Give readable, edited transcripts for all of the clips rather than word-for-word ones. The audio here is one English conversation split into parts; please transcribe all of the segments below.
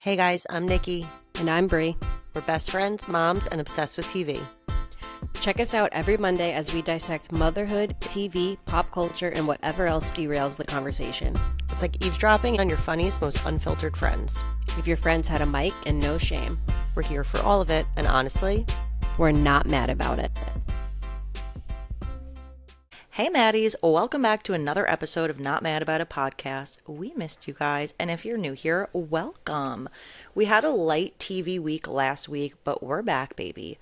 Hey guys, I'm Nikki. And I'm Brie. We're best friends, moms, and obsessed with TV. Check us out every Monday as we dissect motherhood, TV, pop culture, and whatever else derails the conversation. It's like eavesdropping on your funniest, most unfiltered friends. If your friends had a mic and no shame, We're here for all of it, and honestly, we're not mad about it. hey Maddies, welcome back to another episode of Not Mad About It podcast. We missed you guys, and if you're new here, welcome. We had a light TV week last week, but we're back, baby.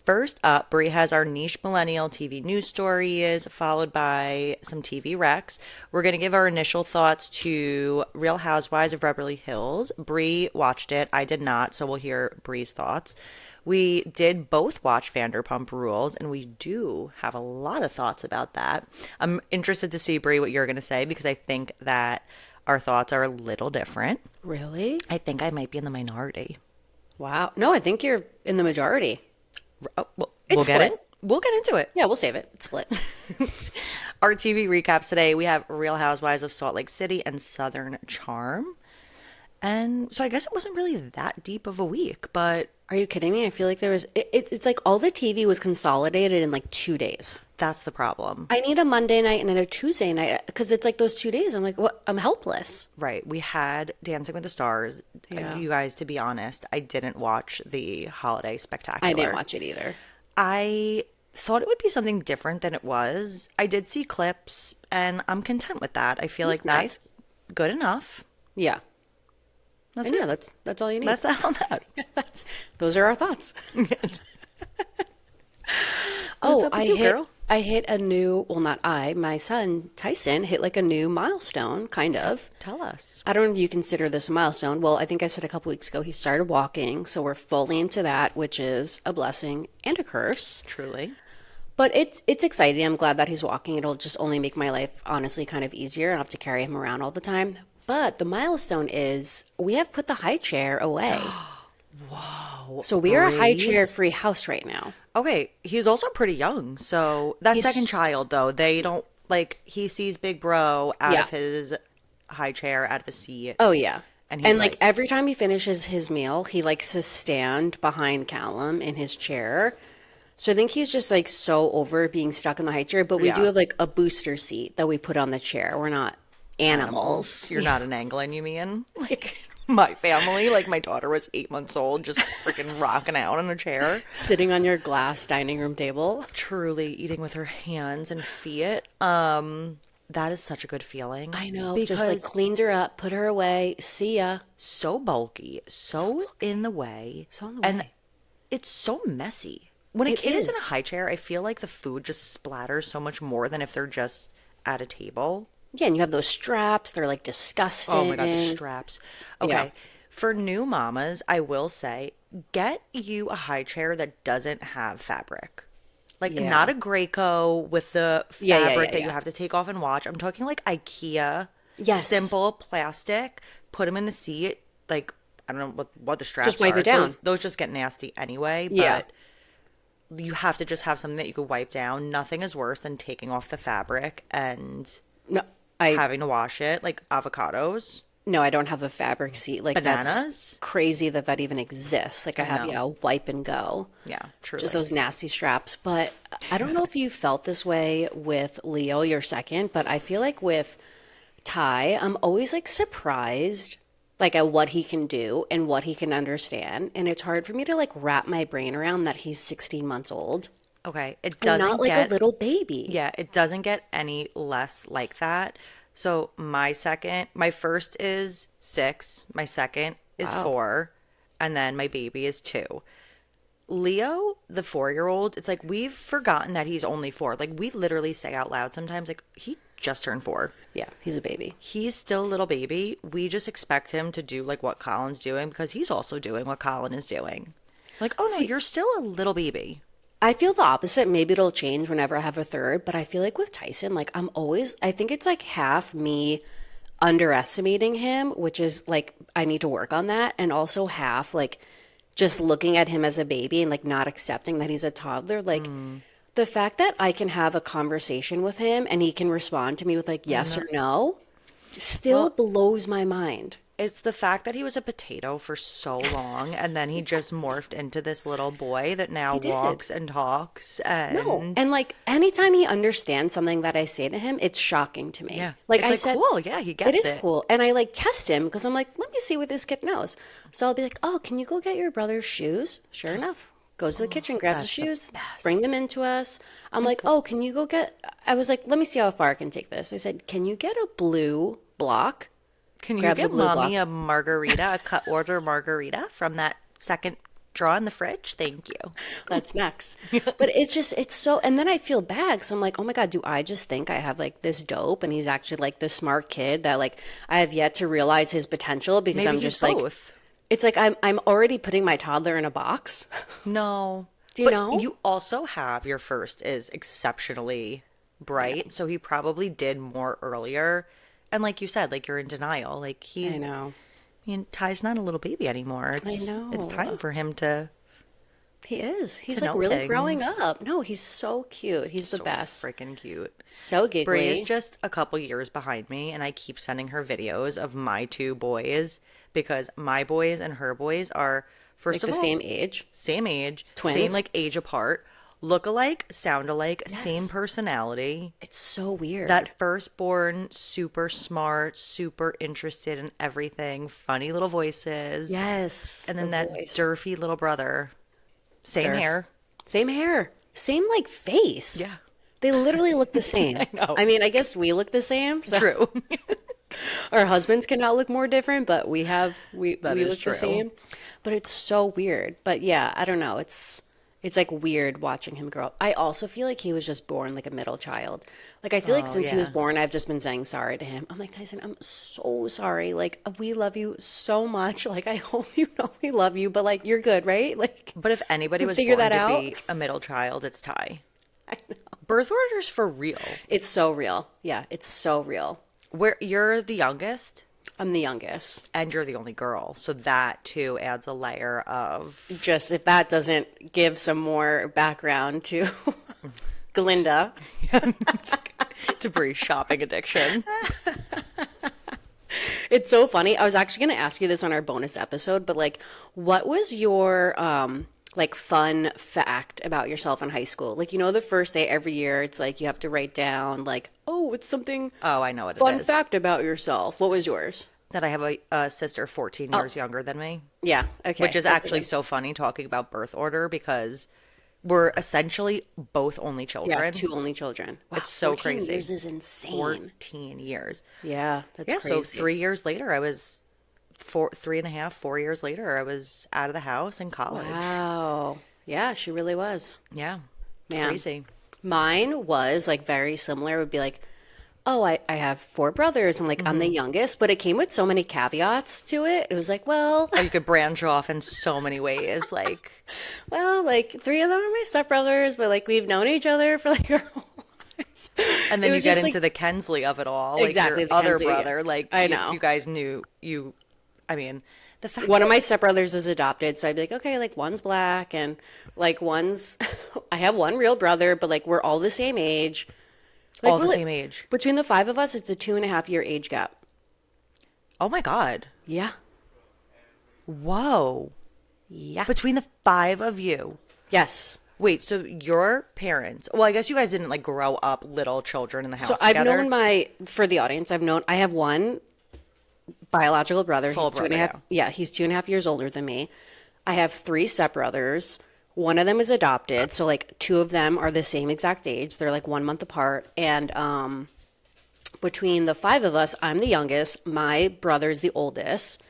First up, Brie has our niche millennial TV news stories, followed by some TV recs. We're going to give our initial thoughts to Real Housewives of Beverly Hills. Brie watched it. I did not, so we'll hear Brie's thoughts. We did both watch Vanderpump Rules, and we do have a lot of thoughts about that. I'm interested to see, Brie, what you're going to say, because I think that our thoughts are a little different. Really? I think I might be in the minority. Wow. No, I think you're in the majority. Oh, well, It's we'll split. We'll get into it. Yeah, we'll save it. It's split. Our TV recaps today, we have Real Housewives of Salt Lake City and Southern Charm. And so I guess it wasn't really that deep of a week, but Are you kidding me? I feel like there was, it's like all the TV was consolidated in like 2 days. that's the problem. I need a Monday night and then a Tuesday night because it's like those 2 days. I'm like, what? I'm helpless. Right. We had Dancing with the Stars. Yeah. You guys, to be honest, I didn't watch the Holiday Spectacular. I didn't watch it either. I thought it would be something different than it was. I did see clips, and I'm content with that. I feel like Nice. that's good enough. Yeah. That's And it. yeah, that's all you need. That's all that. Those are our thoughts. Yes. Oh, up with you, girl? I hit a new, well, not I, my son Tyson hit like a new milestone, kind of. Tell us. I don't know if you consider this a milestone. Well, I think I said a couple weeks ago he started walking, so we're fully into that, which is a blessing and a curse. Truly. But it's exciting. I'm glad that he's walking. It'll just only make my life honestly kind of easier. I don't have to carry him around all the time. But the milestone is we have put the high chair away. Whoa. So we are a high Brie? chair free house right now. Okay, he's also pretty young. So that He's- second child, though, they don't like he sees Big Bro out Yeah. of his high chair, out of his seat. Oh yeah. And he's like like- every time he finishes his meal, he likes to stand behind Callum in his chair. So I think he's just like so over being stuck in the high chair, but we do Yeah. have like a booster seat that we put on the chair. We're not animals. You're not an Anglin, you mean? Like my family, like my daughter was 8 months old, just freaking rocking out in a chair. Sitting on your glass dining room table. Truly eating with her hands and feet. That is such a good feeling. I know. Because Just like cleaned her up, put her away. See ya. so bulky, so in the way. So in the And way. it's so messy. When a It kid is in is. a high chair, I feel like the food just splatters so much more than if they're just at a table. Yeah, and you have those straps. They're like disgusting. Oh my God, the straps. Okay. Yeah. For new mamas, I will say, get you a high chair that doesn't have fabric. Like Yeah. not a Graco with the Yeah, fabric that you yeah. have to take off and watch. I'm talking like IKEA, Yes. simple plastic. Put them in the seat. Like I don't know what the straps Just wipe are. it down. Those just get nasty anyway. Yeah. But you have to just have something that you could wipe down. Nothing is worse than taking off the fabric and No, I having to wash it. Like avocados. No, I don't have a fabric seat. Like Bananas? that's crazy that that even exists. Like I have, know. wipe and go. Yeah, truly. Just those nasty straps. But I don't know if you felt this way with Leo, your second, but I feel like with Ty, I'm always like surprised like at what he can do and what he can understand. And it's hard for me to like wrap my brain around that he's 16 months old. Okay, it And doesn't not like get a little baby. yeah, it doesn't get any less like that. So my first is 6, my second is Wow. 4, and then my baby is 2. Leo, the 4-year-old, it's like we've forgotten that he's only 4. Like we literally say out loud sometimes, like he just turned 4. Yeah, he's a baby. He's still a little baby. We just expect him to do like what Colin's doing because he's also doing what Colin is doing. Like, oh no, you're still a little baby. I feel the opposite. Maybe it'll change whenever I have a third, but I feel like with Tyson, like I think it's like half me underestimating him, which is like I need to work on that, and also half like just looking at him as a baby and like not accepting that he's a toddler. Like the fact that I can have a conversation with him and he can respond to me with like yes or no still blows my mind. It's the fact that he was a potato for so long and then he just morphed into this little boy that now He did. walks and talks No. and And like anytime he understands something that I say to him, it's shocking to me. yeah. Like It's I like said, cool. Yeah, he it gets is it. cool. And I like test him because I'm like, let me see what this kid knows. So I'll be like, oh, can you go get your brother's shoes? Sure enough. Goes to the kitchen, grabs the That's the shoes, bring them best. into us. I'm like, oh, can you go get, I was like, let me see how far I can take this. I said, can you get a blue block? Can you Grabs a get blue mommy block. a margarita, a cut order margarita from that second drawer in the fridge? Thank you. That's next. But it's just, it's so, and then I feel bad because I'm like, oh my God, do I just think I have like this dope and he's actually like this smart kid that like I have yet to realize his potential because Maybe I'm he's just like, both. it's like I'm already putting my toddler in a box. No. Do you But know? you also have your first is exceptionally I bright, know. so he probably did more earlier. And like you said, like you're in denial. Like I he's, know. I mean, Ty's not a little baby anymore. I It's time know. for him to He is. He's like know really growing things. up. No, he's so cute. He's the So best. freaking cute. So Brie is giggly. just a couple years behind me, and I keep sending her videos of my two boys because my boys and her boys are, first Like of the all, same age. same age, same Twins. like age apart, look alike, sound alike, same Yes. personality. It's so weird. That firstborn, super smart, super interested in everything, funny little voices. Yes. And The then that voice. Durfy little brother, same Durf. hair. Same hair. Same like face. Yeah, They literally look the same. I know. I mean, I guess we look the same, so True. our husbands cannot look more different, but we have That we is look the true. same. But it's so weird. But yeah, I don't know. It's like weird watching him grow up. I also feel like he was just born like a middle child. Like I feel like Oh, since he was yeah. born, I've just been saying sorry to him. I'm like, Tyson, I'm so sorry. Like we love you so much. Like I hope you know we love you, but like you're good, right? Like But if anybody we was figure born that to out. be a middle child, it's Ty. I know. Birth orders for real. It's so real. Yeah, it's so real. Where you're the youngest I'm the youngest. and you're the only girl. So that too adds a layer of Just if that doesn't give some more background to Glinda. to Brie's shopping addiction. It's so funny. I was actually going to ask you this on our bonus episode, but like, what was your like fun fact about yourself in high school? Like, you know, the first day every year, it's like you have to write down like, oh, it's something Oh, I know what it fun is. fact about yourself. What was yours? That I have a sister 14 Oh, years younger than me, yeah. Okay. which is That's actually good. so funny talking about birth order because we're essentially both only Yeah, children. two only children. Wow, It's so 14 crazy. years is insane. 14 years. Yeah, that's Yeah, so crazy. 3 years later, I was 3.5, 4 years later, I was out of the house in college. Wow. Yeah, she really was. Yeah, Man. crazy. Mine was like very similar. It would be like, oh, I have four brothers and like I'm the youngest, but it came with so many caveats to it. It was like, well, Oh, you could branch off in so many ways. Like, well, like three of them are my stepbrothers, but like we've known each other for like our whole lives. and It then you was get just into like the Kensley of it all, like your exactly the other Kenzie. brother. Like, I if you know. guys knew you, I mean, the fact One of that my stepbrothers is adopted, so I'd be like, okay, like one's black and like one's I have one real brother, but like we're all the same age. Like all we're the li- same age. between the five of us, it's a 2.5 year age gap. Oh my God. Yeah. Whoa. Yeah. Between the five of you. Yes. Wait, so your parents, well, I guess you guys didn't like grow up little children in the So house I've known together. for the audience, I have one biological brother. He's Full two and a brother, half, yeah, he's 2.5 years older than me. I have three stepbrothers. One of them is adopted, so like two of them are the same exact age. They're like 1 month apart. And between the five of us, I'm the youngest. My brother's the oldest.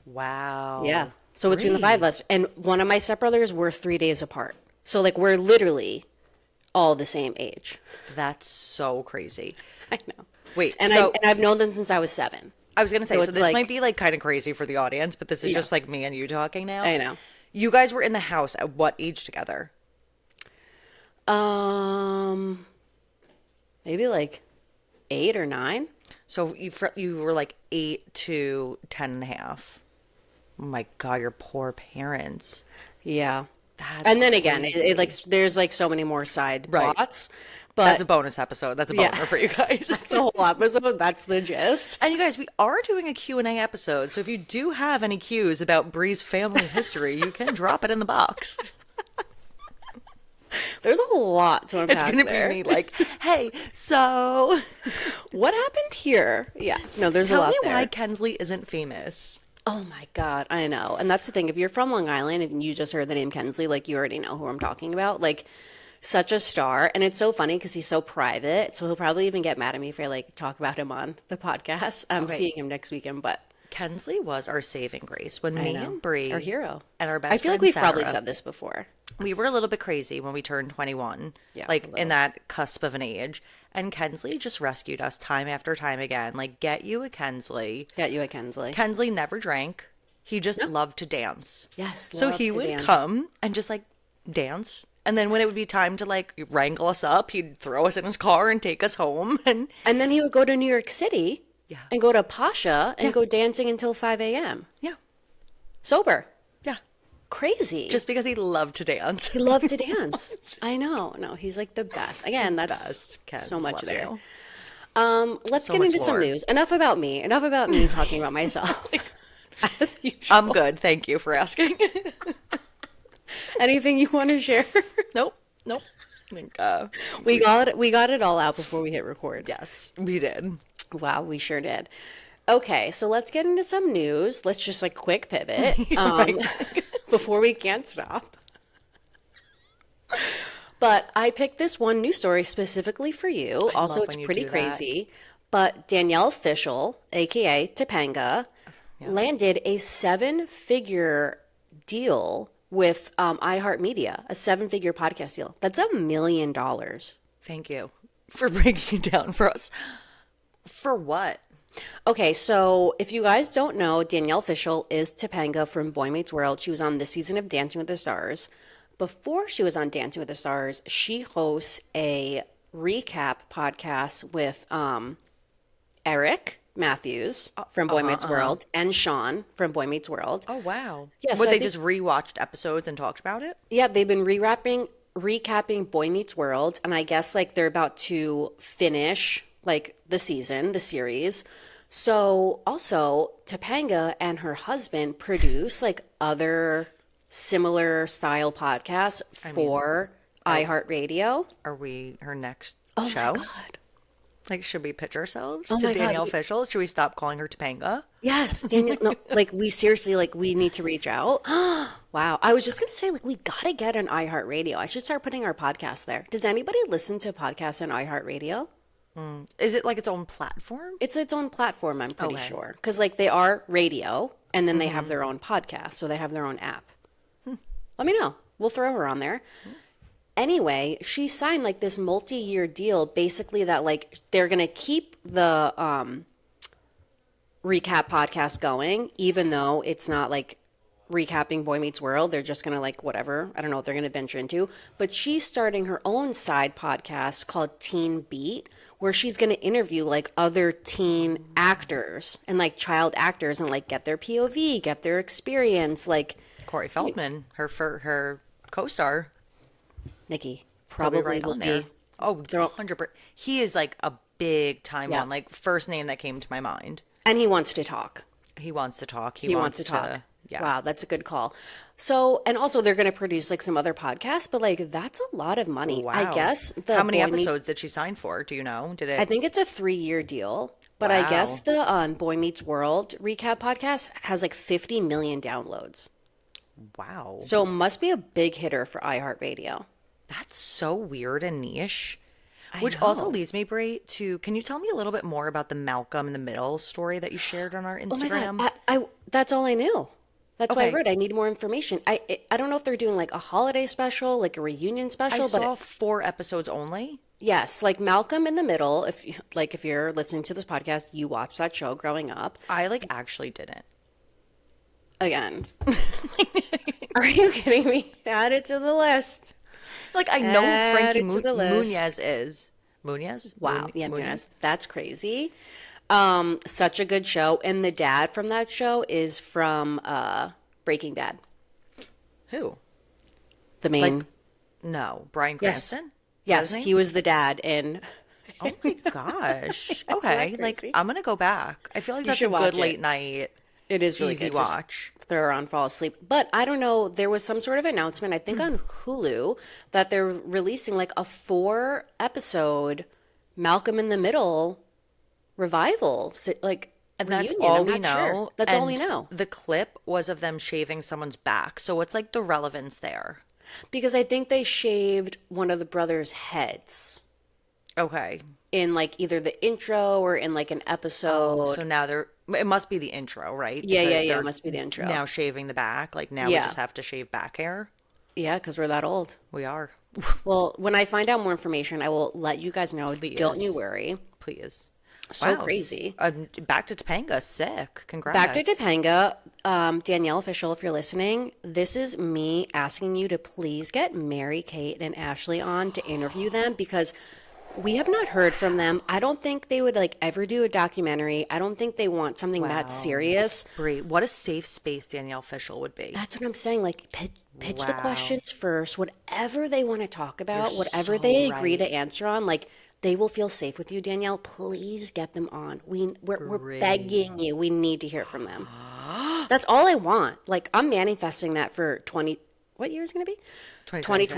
Yeah. Wow. So between the five of Bree. us, and one of my stepbrothers, we're 3 days apart. So like we're literally all the same age. That's so crazy. I know. Wait, And so I've known them since I was 7. I was gonna say, So so it's this might like, be like kind of crazy for the audience, but this is yeah, just like me and you talking now. I know. You guys were in the house at what age together? Um, maybe like 8 or 9. So you were like 8 to 10 and a half. Oh my God, your poor parents. Yeah. That's And then again, it like crazy. there's like so many more side Right. plots, That's but a bonus episode. That's a yeah, boner for you guys. that's a whole episode. That's the gist. And you guys, we are doing a Q&A episode, so if you do have any cues about Brie's family history, you can drop it in the box. There's a lot to It's unpack gonna be there. me like, hey, so What happened here? Yeah, no, there's a tell me lot why there. Kensley isn't famous. Oh my God, I know. And that's the thing. If you're from Long Island and you just heard the name Kensley, like you already know who I'm talking about. Like such a star. And it's so funny because he's so private. So he'll probably even get mad at me if I like talk about him on the podcast. I'm Okay, seeing him next weekend, but Kensley was our saving grace when I me know. and Our Brie hero. and our I best feel like friend we've probably Sarah, said this before. we were a little bit crazy when we turned 21, Yeah, a like in little. that cusp of an age. And Kensley just rescued us time after time again. Like, get you a Kensley. Get you a Kensley. Kensley never drank. He just No. loved to dance. Yes, So love he to would dance. come and just like dance. And then when it would be time to like wrangle us up, he'd throw us in his car and take us home. And And then he would go to New York City yeah, and go to Pasha and yeah, go dancing until 5 a.m. yeah, Sober. yeah. Crazy. Just because he loved to dance. He loved to dance. I know. No, he's like the best. Again, that's Best. Kens, so much love there. you. Let's So get much into some lore. news. Enough about me. Enough about me talking about myself. As I'm usual. good. Thank you for asking. Anything you want to share? Nope. Nope. I think, We got it all out before we hit record. yes, we did. Wow, we sure did. Okay, so let's get into some news. Let's just like quick pivot Right. before we can't stop. But I picked this one news story specifically for you. I Also, love it's when you pretty do that. crazy. But Danielle Fishel, aka Topanga, landed a seven-figure deal with iHeartMedia, a seven-figure podcast deal. That's $1 million. Thank you for breaking it down for us. For what? Okay, so if you guys don't know, Danielle Fishel is Topanga from Boy Meets World. She was on this season of Dancing with the Stars. Before she was on Dancing with the Stars, she hosts a recap podcast with Eric Matthews from Boy Meets World and Sean from Boy Meets World. Oh, wow. Yeah, so Would I they think, just rewatched episodes and talked about it? yeah, they've been recapping Boy Meets World, and I guess like they're about to finish like the season, the series. So also Topanga and her husband produce like other similar style podcasts for iHeartRadio. Are we her next Oh my show? God. Like, should we pitch ourselves Oh to my God. Danielle Fishel? Should we stop calling her Topanga? Yes, Daniel. No, like we seriously, like we need to reach out. Wow. I was just gonna say, like, we gotta get an iHeartRadio. I should start putting our podcast there. Does anybody listen to podcasts on iHeartRadio? Is it like its own platform? It's its own platform, I'm pretty Okay. sure. Because like they are radio, and then they have their own podcast, so they have their own app. Let me know. We'll throw her on there. Anyway, she signed like this multi-year deal, basically that like they're gonna keep the recap podcast going, even though it's not like recapping Boy Meets World. They're just gonna like whatever. I don't know what they're gonna venture into. But she's starting her own side podcast called Teen Beat, where she's gonna interview like other teen actors and like child actors and like get their POV, get their experience. Like Corey Feldman, her co-star, Nikki will be probably right will on there. be. Oh, They're all- 100%. He is like a big time Yeah. one, like first name that came to my mind. And he wants to talk. He wants to talk. He wants to talk. Yeah. Wow, that's a good call. So, and also they're going to produce like some other podcasts, but like that's a lot of money. I Wow. guess the How many Boy Meets- episodes did she sign for? Do you know? Did it? I think it's a 3-year deal, but I guess Wow. the Boy Meets World recap podcast has like 50 million downloads. Wow. So it must be a big hitter for iHeartRadio. That's so weird and niche. I Which also know. leads me, Brie, to can you tell me a little bit more about the Malcolm in the Middle story that you shared on our Oh my Instagram? God, I that's all I knew. That's why I Okay. wrote. I need more information. I don't know if they're doing like a holiday special, like a reunion I special, but saw 4 episodes only. yes, like Malcolm in the Middle. If you're listening to this podcast, you watched that show growing up. I like actually didn't. Again, are you kidding me? Add it to the list. Like I know Add Frankie it to the list. Munez is Munez. Wow, yeah, Munez. that's crazy. Such a good show, and the dad from that show is from Breaking Bad. Who? The Like, main. no, Bryan Yes. Cranston? Is that his Yes, name? he was the dad in. Oh my gosh. Isn't that Okay, like crazy? I'm gonna go back. I feel like You that's a should good watch late it. night, It is really easy good. Just watch. throw her on, fall asleep. But I don't know. There was some sort of announcement, I think on Hulu, that they're releasing like a 4 episode Malcolm in the Middle revival, like And that's reunion. all I'm we not sure. know. That's all we And know. the clip was of them shaving someone's back. So what's like the relevance there? Because I think they shaved one of the brothers' heads Okay. in like either the intro or in like an Oh, so episode. now it must be the intro, right? Yeah, yeah, Because yeah. they're Must be the intro. now shaving the back. Like now we Yeah. just have to shave back hair. Yeah, because we're that old. We are. Well, when I find out more information, I will let you guys know. Don't you Please. worry. Please. So Wow. crazy. Back to Topanga. Sick. Back to Congrats. Topanga. Danielle Fishel, if you're listening, this is me asking you to please get Mary Kate and Ashley on to interview them because we have not heard from them. I don't think they would like ever do a documentary. I don't think they want something that Wow. serious. Brie, what a safe space Danielle Fishel would be. That's what I'm saying. Like, pitch the Wow. questions first. Whatever they want to talk You're about, whatever so they agree right. to answer on, like, they will feel safe with you, Danielle. Please get them on. We're Brie. begging you. We need to hear from them. That's all I want. Like, I'm manifesting that for 20, what year is it going to be? 2026.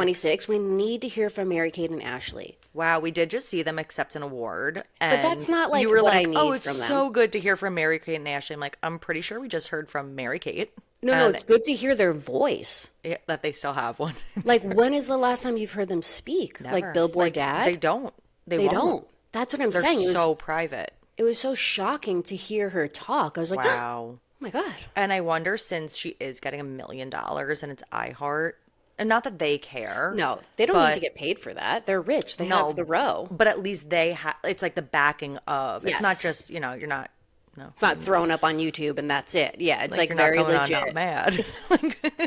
2026. We need to hear from Mary Kate and Ashley. Wow, we did just see them accept an award, But that's and not you like were what I like, "Oh, need it's from them. so good to hear from Mary Kate and Ashley." I'm like, "I'm pretty sure we just heard from Mary Kate, No, no, and it's good to hear their voice. that they still have one." Like, when is the last time you've heard them speak? Like Never. Billboard Like they Dad? don't. They They won't. don't. That's what I'm They're saying. so private. It was so shocking to hear her talk. I was like, oh Wow. my God. And I wonder, since she is getting $1 million and it's iHeart, and not that they care, No, they don't need to but get paid for that. They're rich. They have the no, row. but at least they have. It's like the backing of. It's not Yes. just you're not. No, It's not thrown up on YouTube and that's it. Yeah, it's like like you're not very going on not legit. mad. Like,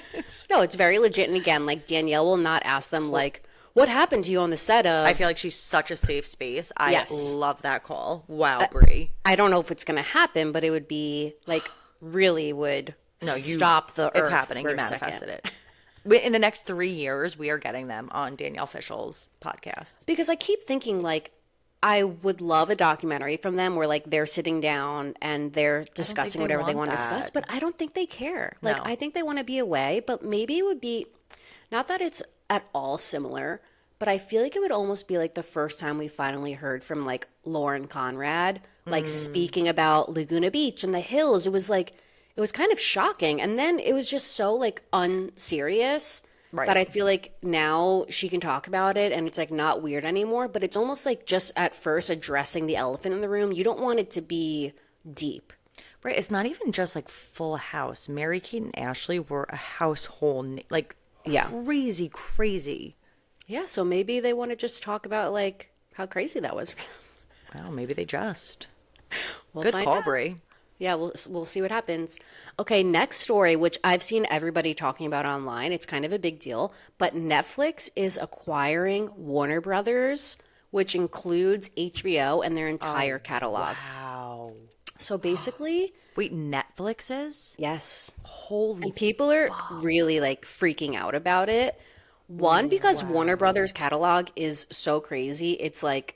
No, it's very legit. And again, like Danielle will not ask them like, what happened to you on the set I of feel like she's such a safe space. I Yes. love that call. Wow, Brie. I don't know if it's gonna happen, but it would be like really would No, stop the it's earth happening. for You a second. manifested it. In the next 3 years, we are getting them on Danielle Fishel's podcast. Because I keep thinking like I would love a documentary from them where like they're sitting down and they're I don't think discussing they whatever they want want to discuss, that. but I don't think they care. Like No. I think they want to be away, but maybe it would be not that it's at all similar, but I feel like it would almost be like the first time we finally heard from like Lauren Conrad, like speaking about Laguna Beach and the hills. It was like it was kind of shocking. And then it was just so like unserious that I Right. feel like now she can talk about it and it's like not weird anymore, but it's almost like just at first addressing the elephant in the room. You don't want it to be deep. Right. It's not even just like Full House. Mary Kate and Ashley were a household, like Yeah. crazy, crazy. Yeah, so maybe they want to just talk about like how crazy that was. Well, maybe they just. We'll Good find call, out. Brie. Yeah, we'll see what happens. Okay, next story, which I've seen everybody talking about online. It's kind of a big deal, but Netflix is acquiring Warner Brothers, which includes HBO and their entire catalog. Wow. So basically, Wait, Netflix is? yes. Holy And people are really like freaking out about it. One, because Warner Brothers catalog is so crazy. It's like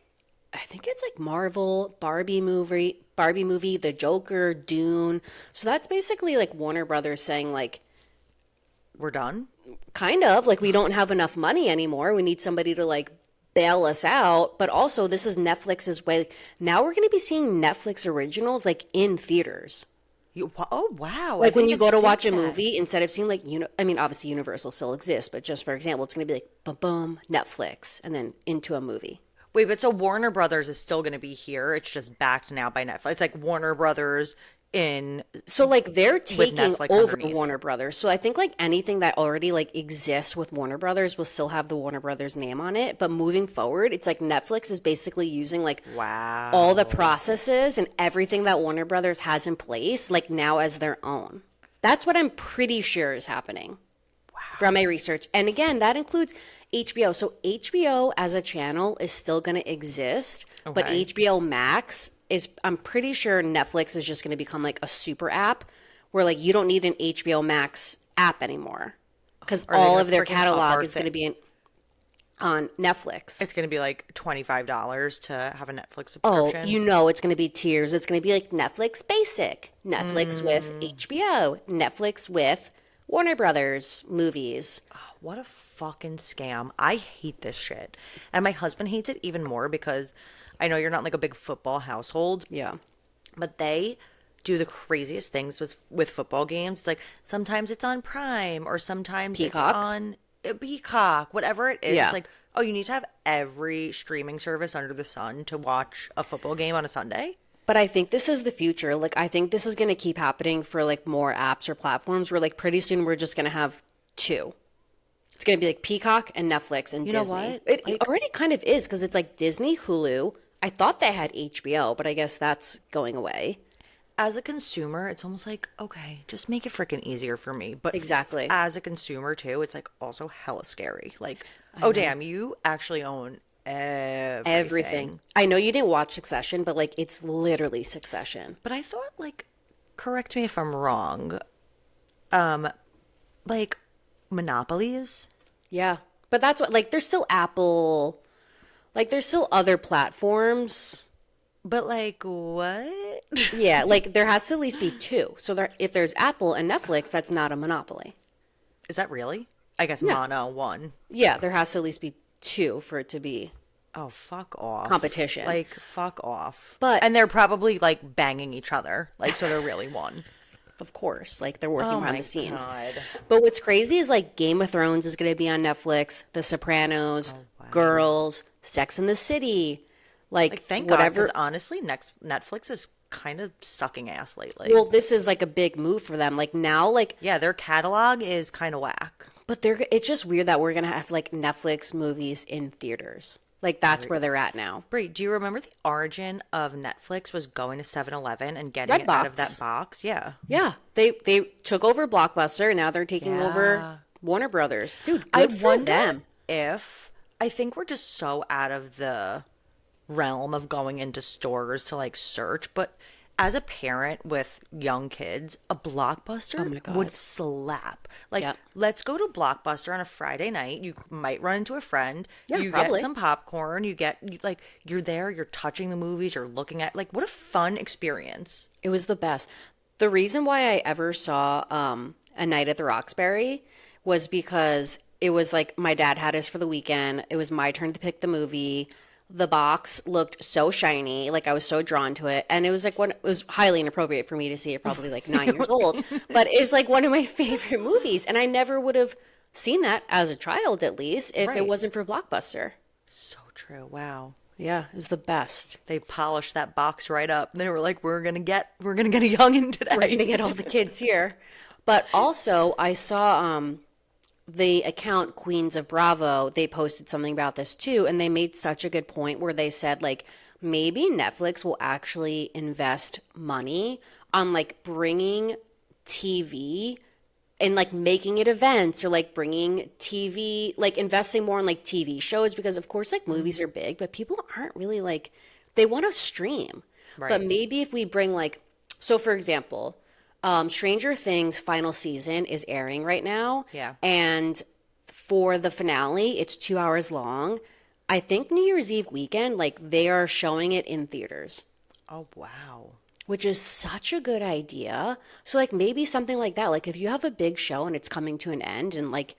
I think it's like Marvel, Barbie movie, The Joker, Dune. So that's basically like Warner Brothers saying like we're done? kind of like we don't have enough money anymore. We need somebody to like bail us out. But also this is Netflix's way. Now we're going to be seeing Netflix originals like in theaters. Oh, wow. I Like when didn't you even go to think watch a that. movie, instead of seeing like, I mean, obviously Universal still exists, but just for example, it's going to be like, boom, boom, Netflix, and then into a movie. Wait, but so Warner Brothers is still going to be here. It's just backed now by Netflix. It's like Warner Brothers in So like they're with taking Netflix over underneath. Warner Brothers. So I think like anything that already like exists with Warner Brothers will still have the Warner Brothers name on it. But moving forward, it's like Netflix is basically using like all the Wow. processes and everything that Warner Brothers has in place, like now as their own. That's what I'm pretty sure is happening from my research. And again, that includes HBO. So HBO as a channel is still going to exist, but Okay. HBO Max is, I'm pretty sure Netflix is just going to become like a super app where like you don't need an HBO Max app anymore. because Are they all gonna of their freaking up catalog our is going to thing? be on Netflix. It's gonna be like $25 to have a Netflix Oh, subscription. you know it's going to be tiers. It's going to be like Netflix Basic, Netflix with HBO, Netflix with Warner Brothers movies. What a fucking scam. I hate this shit. And my husband hates it even more because I know you're not like a big football household, Yeah. but they do the craziest things with football games. Like sometimes it's on Prime or sometimes it's Peacock. on Peacock, whatever it is. It's Yeah. like, oh, you need to have every streaming service under the sun to watch a football game on a Sunday. But I think this is the future. Like, I think this is going to keep happening for like more apps or platforms where like pretty soon we're just going to have two. It's going to be like Peacock and Netflix and You know Disney. what? It Like, already kind of is because it's like Disney, Hulu. I thought they had HBO, but I guess that's going away. as a consumer, it's almost like, okay, just make it freaking easier for me. But Exactly. as a consumer too, it's like also hella scary. Like, oh damn, you actually own Everything. everything. I know you didn't watch Succession, but like it's literally Succession. But I thought, like, correct me if I'm wrong, like monopolies. Yeah. But that's what, like, there's still Apple, like, there's still other platforms. But like what? Yeah, like, there has to at least be two. So there, if there's Apple and Netflix, that's not a monopoly. Is that really? I guess Yeah. mono one. Yeah, there has to at least be two for it to be Oh, fuck off. competition. Like, fuck off. But- and they're probably like banging each other. Like, so they're really one. Of course, like, they're working Oh behind my the scenes. God. But what's crazy is, like, Game of Thrones is going to be on Netflix, The Sopranos, Girls, Sex and the City, Like, thank God, whatever. because honestly, next Netflix is kind of sucking ass lately. Well, this is like a big move for them. Like now, like, yeah, their catalog is kind of whack. but they're it's just weird that we're gonna have like Netflix movies in theaters. Like that's where they're at now. Brie, do you remember the origin of Netflix was going to 7-Eleven and getting it out of that Redbox. box? Yeah. Yeah, they took over Blockbuster and now they're taking Yeah. over Warner Brothers. Dude, I good for wonder them. if I think we're just so out of the realm of going into stores to like search, but as a parent with young kids, a Blockbuster Oh my God. would slap. Like, Yep. let's go to Blockbuster on a Friday night. You might run into a friend. Yeah, you probably. get some popcorn. Like, you're there, you're touching the movies, you're looking at, like, what a fun experience. It was the best. The reason why I ever saw A Night at the Roxbury was because it was like my dad had us for the weekend. It was my turn to pick the movie. The box looked so shiny, like I was so drawn to it, and it was like it was highly inappropriate for me to see it, probably like 9 years old, but it's like one of my favorite movies, and I never would have seen that as a child, at least, if Right. it wasn't for Blockbuster. So true. Wow. Yeah, it was the best. They polished that box right up. They were like, we're gonna get a youngin' today. Right, to get all the kids here. But also, I saw the account Queens of Bravo, they posted something about this too, and they made such a good point where they said, like, maybe Netflix will actually invest money on like bringing TV and like making it events or like bringing TV, like investing more in like TV shows because of course like movies are big, but people aren't really like they want to stream. But Right. maybe if we bring like so for example, Stranger Things final season is airing right now. Yeah. And for the finale, it's 2 hours long. I think New Year's Eve weekend, like they are showing it in theaters, Oh, wow. which is such a good idea. So like maybe something like that. Like if you have a big show and it's coming to an end and like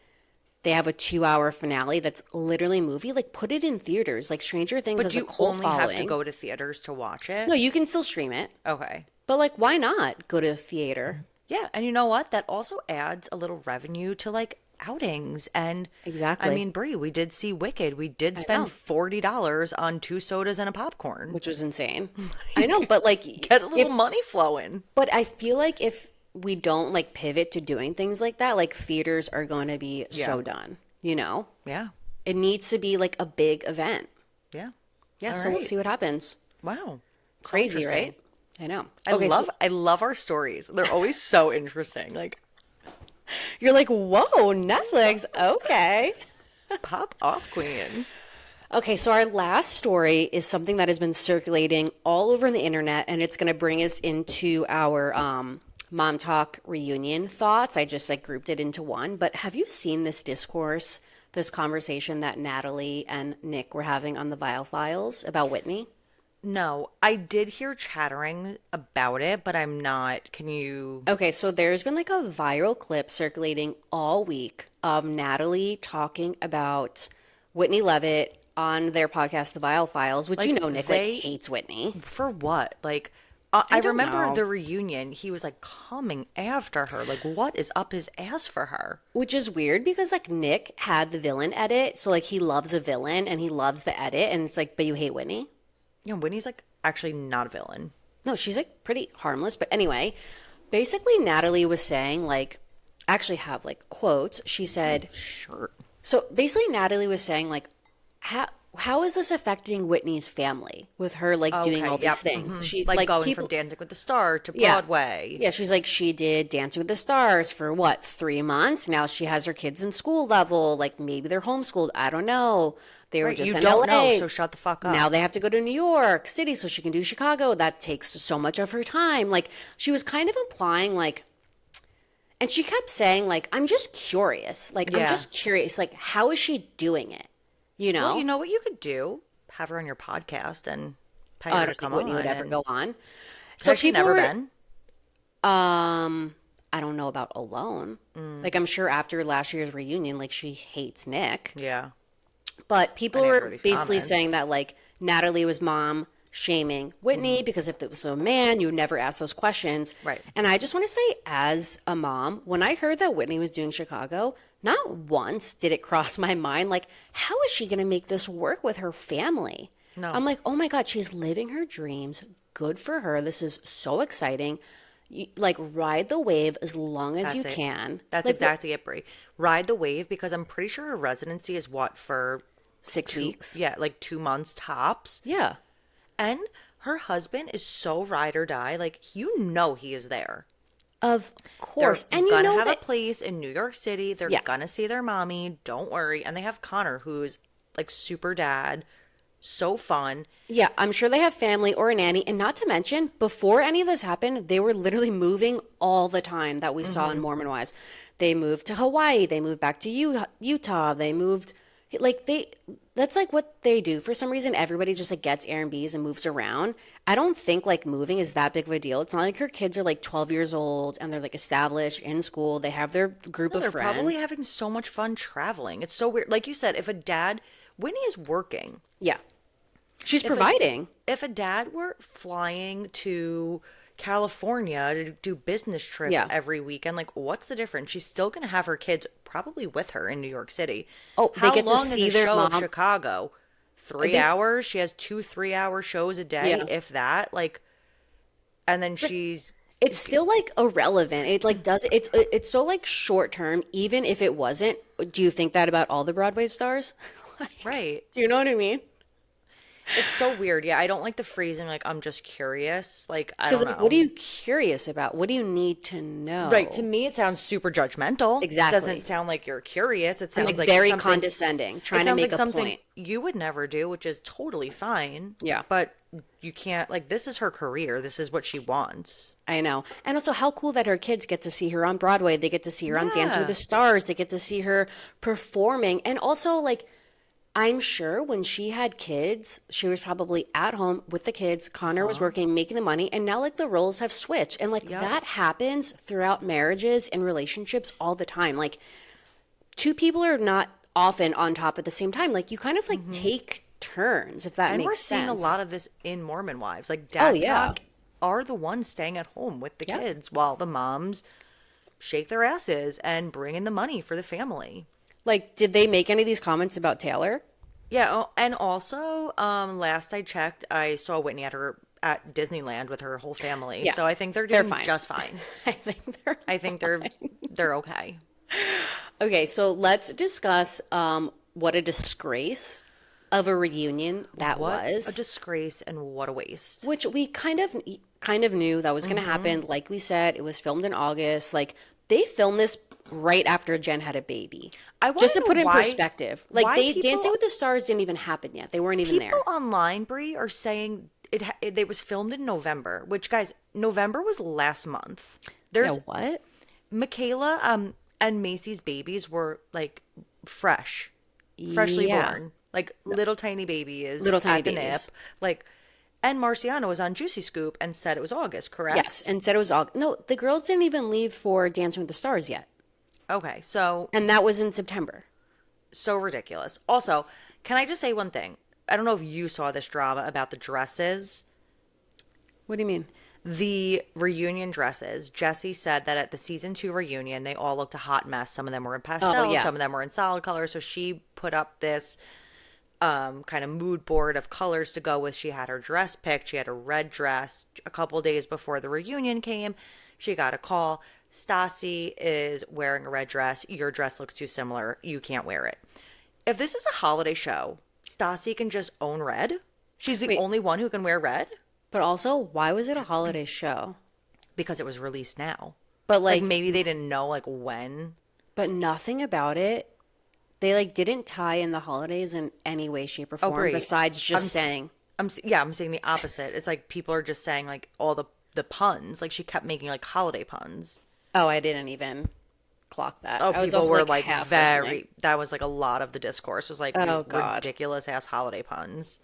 they have a 2 hour finale that's literally a movie, like put it in theaters. Like Stranger Things But has a you cult only have to following. go to theaters to watch it? No, you can still stream it. Okay. But like why not go to the theater? Yeah, and you know what? That also adds a little revenue to like outings. And Exactly. I mean, Brie, we did see Wicked. We did know. spend $40 on 2 sodas and a popcorn. Which was insane. I know, but like Get a little money flowing. but I feel like if we don't like pivot to doing things like that, like theaters are going to be so Yeah. done, you know? Yeah. It needs to be like a big event. Yeah. Yeah, All so we'll right. see what happens. Wow. Crazy, interesting. right? I know. I Okay, so love our stories. They're always so interesting. Like, you're like, whoa, Netflix. Okay. pop off, queen. Okay, so our last story is something that has been circulating all over the internet, and it's going to bring us into our Mom Talk reunion thoughts. I just like grouped it into one. But have you seen this discourse, this conversation that Natalie and Nick were having on the Vile Files about Whitney? No, I did hear chattering about it, but I'm not. Can you? Okay, so there's been like a viral clip circulating all week of Natalie talking about Whitney Levitt on their podcast, The Vile Files, which you Like know Nick like they hates Whitney. for what? Like I I don't remember know. the reunion. He was like coming after her. Like what is up his ass for her? Which is weird because like Nick had the villain edit, so like he loves a villain and he loves the edit, and it's like, but you hate Whitney? You know, Whitney's like actually not a villain. No, she's like pretty harmless. But anyway, basically Natalie was saying like, I actually have like quotes. She said, Sure. so basically Natalie was saying like, how is this affecting Whitney's family with her like doing Okay, all yep. these things? She Like like going from people. Dancing with the Star to Yeah. Broadway. Yeah, she's like, she did Dancing with the Stars for what, 3 months? Now she has her kids in school level. Like maybe they're homeschooled. I don't know. They were Right, just you in don't know, LA. so shut the fuck Now up. they have to go to New York City so she can do Chicago. That takes so much of her time. Like she was kind of implying like, and she kept saying like, I'm just curious. Like I'm Yeah. just curious. Like how is she doing it? You Well, know? you know what you could do? Have her on your podcast and pay I her to don't think come Whitney on. would ever And go on. So has she people never were, been? I don't know about alone. Like I'm sure after last year's reunion, like she hates Nick. Yeah. But people And after were these basically comments. saying that like Natalie was mom shaming Whitney because if it was a man, you would never ask those questions. Right. And I just want to say, as a mom, when I heard that Whitney was doing Chicago, not once did it cross my mind, like, how is she going to make this work with her family? No. I'm like, oh my God, she's living her dreams. Good for her. This is so exciting. Like, ride the wave as long as you That's it. can. That's Like, exactly it, Brie. Ride the wave because I'm pretty sure her residency is what for 6 weeks? yeah, like 2 months tops. Yeah. And her husband is so ride or die. Like you know he is there. Of They're course. And you gonna know have a that, place in New York City. They're yeah. gonna see their mommy. Don't worry. And they have Connor, who's like super dad, so fun. Yeah, I'm sure they have family or a nanny. And not to mention, before any of this happened, they were literally moving all the time that we saw in Mormon Wives. They moved to Hawaii. They moved back to Utah. They moved, like, that's like what they do. For some reason, everybody just like gets Airbnbs and moves around. I don't think like moving is that big of a deal. It's not like her kids are like 12 years old and they're like established in school. They have their group No, of they're probably friends. having so much fun traveling. It's so weird. Like you said, if a dad, Winnie is working. Yeah. She's If a providing. if a dad were flying to California to do business trips Yeah. every weekend, like what's the difference? She's still gonna have her kids probably with her in New York City. Oh, they How get to long is see a their show of mom. Chicago? Three They, hours? She has 2 3 hour shows a day, yeah. if that. Like, and then she's It's still like irrelevant. It like does it's so like short term. Even if it wasn't, do you think that about all the Broadway stars? Like, right. do you know what I mean? It's so weird. Yeah, I don't like the phrasing. Like, I'm just curious. Like, I Because don't like, what are know. you curious about? What do you need to Right. To know? me, it sounds super judgmental. Exactly. Doesn't sound like you're curious. It And like sounds like very something. condescending, It trying to sounds make like a something point. you would never do, which is totally fine. Yeah, But you can't, like, this is her career. This is what she wants. I know. And also how cool that her kids get to see her on Broadway. They get to see her on Dancing with the Yeah. Stars. They get to see her performing. And also like I'm sure when she had kids, she was probably at home with the kids. Connor was working, making the money, and now like the roles have switched. And like Yep. that happens throughout marriages and relationships all the time. Like two people are not often on top at the same time. Like you kind of like take turns, if that And we're makes seeing a sense. lot of this in Mormon Wives. Like, Oh dad yeah. talk are the ones staying at home with the Yep. kids while the moms shake their asses and bring in the money for the family. Like, did they make any of these comments about Taylor? Yeah, and also, last I checked, I saw Whitney at Disneyland with her whole family. Yeah. So I think they're They're doing fine. just fine. I think they're I think they're okay. okay. So let's discuss what a disgrace of a reunion that What a was. disgrace and what a waste. Which we kind of knew that was going to happen. Like we said, it was filmed in August. Like they filmed this right after Jen had a baby. I want Just to to know put in why perspective, like why they people Dancing with the Stars didn't even happen yet. They weren't even there. people online, Brie, are saying it was filmed in November, which guys, November was last month. Yeah, There's what? Michaela and Macy's babies were like fresh, freshly Yeah. born, like little tiny babies Little tiny at the nip, babies. like. And Marciano was on Juicy Scoop and said it was August, Yes, correct? and said it was all. No, the girls didn't even leave for Dancing with the Stars yet. Okay, so And that was in September. so ridiculous. Also, can I just say one thing? I don't know if you saw this drama about the dresses. What do you mean? The reunion dresses. Jessie said that at the season 2 reunion, they all looked a hot mess. Some of them were in Oh, pastels, yeah. some of them were in solid colors. So she put up this kind of mood board of colors to go with. She had her dress picked. She had a red dress. A couple days before the reunion came, she got a call. Stassi is wearing a red dress. Your dress looks too similar. You can't wear it. If this is a holiday show, Stassi can just own red. She's the Wait, only one who can wear red but also, why was it a holiday show? because it was released now. But Like like, maybe they didn't know like when. but nothing about it. They like didn't tie in the holidays in any way, shape, or Oh, form Brie, besides I'm just saying, yeah, I'm saying the opposite. It's like people are just saying like all the puns. Like she kept making like holiday puns. oh, I didn't even clock that. Oh, I was people also were like like half listening. that was like a lot of the discourse was like Oh these God. ridiculous ass holiday puns.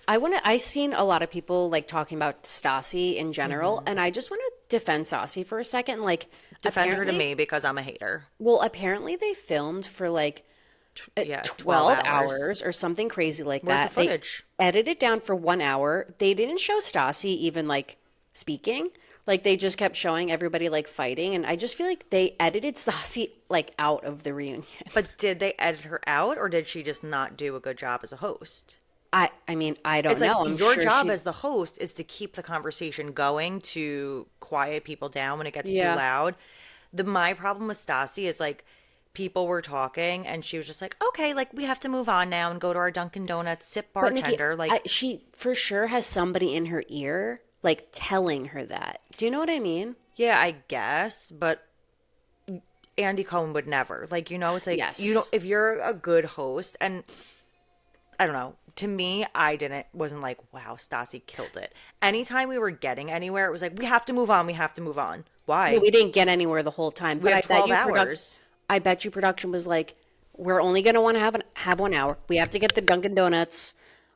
I seen a lot of people like talking about Stassi in general, and I just want to defend Stassi for a second. Like Defend her to apparently, me because I'm a hater. well, apparently they filmed for like Yeah, 12 12 hours. hours or something crazy like Where's the that. They footage? edited down for 1 hour. They didn't show Stassi even like speaking. Like they just kept showing everybody like fighting, and I just feel like they edited Stassi like out of the reunion. But did they edit her out or did she just not do a good job as a host? I mean, I don't It's like know. I'm your sure job she, as the host is to keep the conversation going to quiet people down when it gets too yeah. loud. My problem with Stassi is like people were talking and she was just like, okay, like we have to move on now and go to our Dunkin' Donuts, sip But Nikki, bartender. Like, she for sure has somebody in her ear like telling her that. Do you know what I mean? yeah, I guess, but Andy Cohen would never. Like, it's like you don't Yes. if you're a good host and I don't know. To me, wasn't like, wow, Stassi killed it. Anytime we were getting anywhere, it was like, we have to move on, we have to move on. Well, Why? we didn't get anywhere the whole time, We but have 12 hours. I bet you production was like, we're only gonna want to have 1 hour. We have to get the Dunkin' Donuts.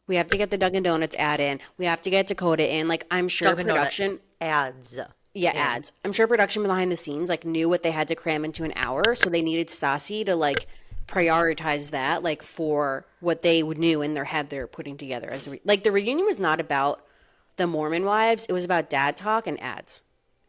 We have to get the Dunkin' Donuts ad in. We have to get Dakota in. Like I'm sure Dunkin' production, Donuts ads yeah, in. ads. I'm sure production behind the scenes like knew what they had to cram into an hour, so they needed Stassi to like prioritize that like for what they knew in their head they're putting together as like the reunion was not about the Mormon wives. It was about dad talk and ads.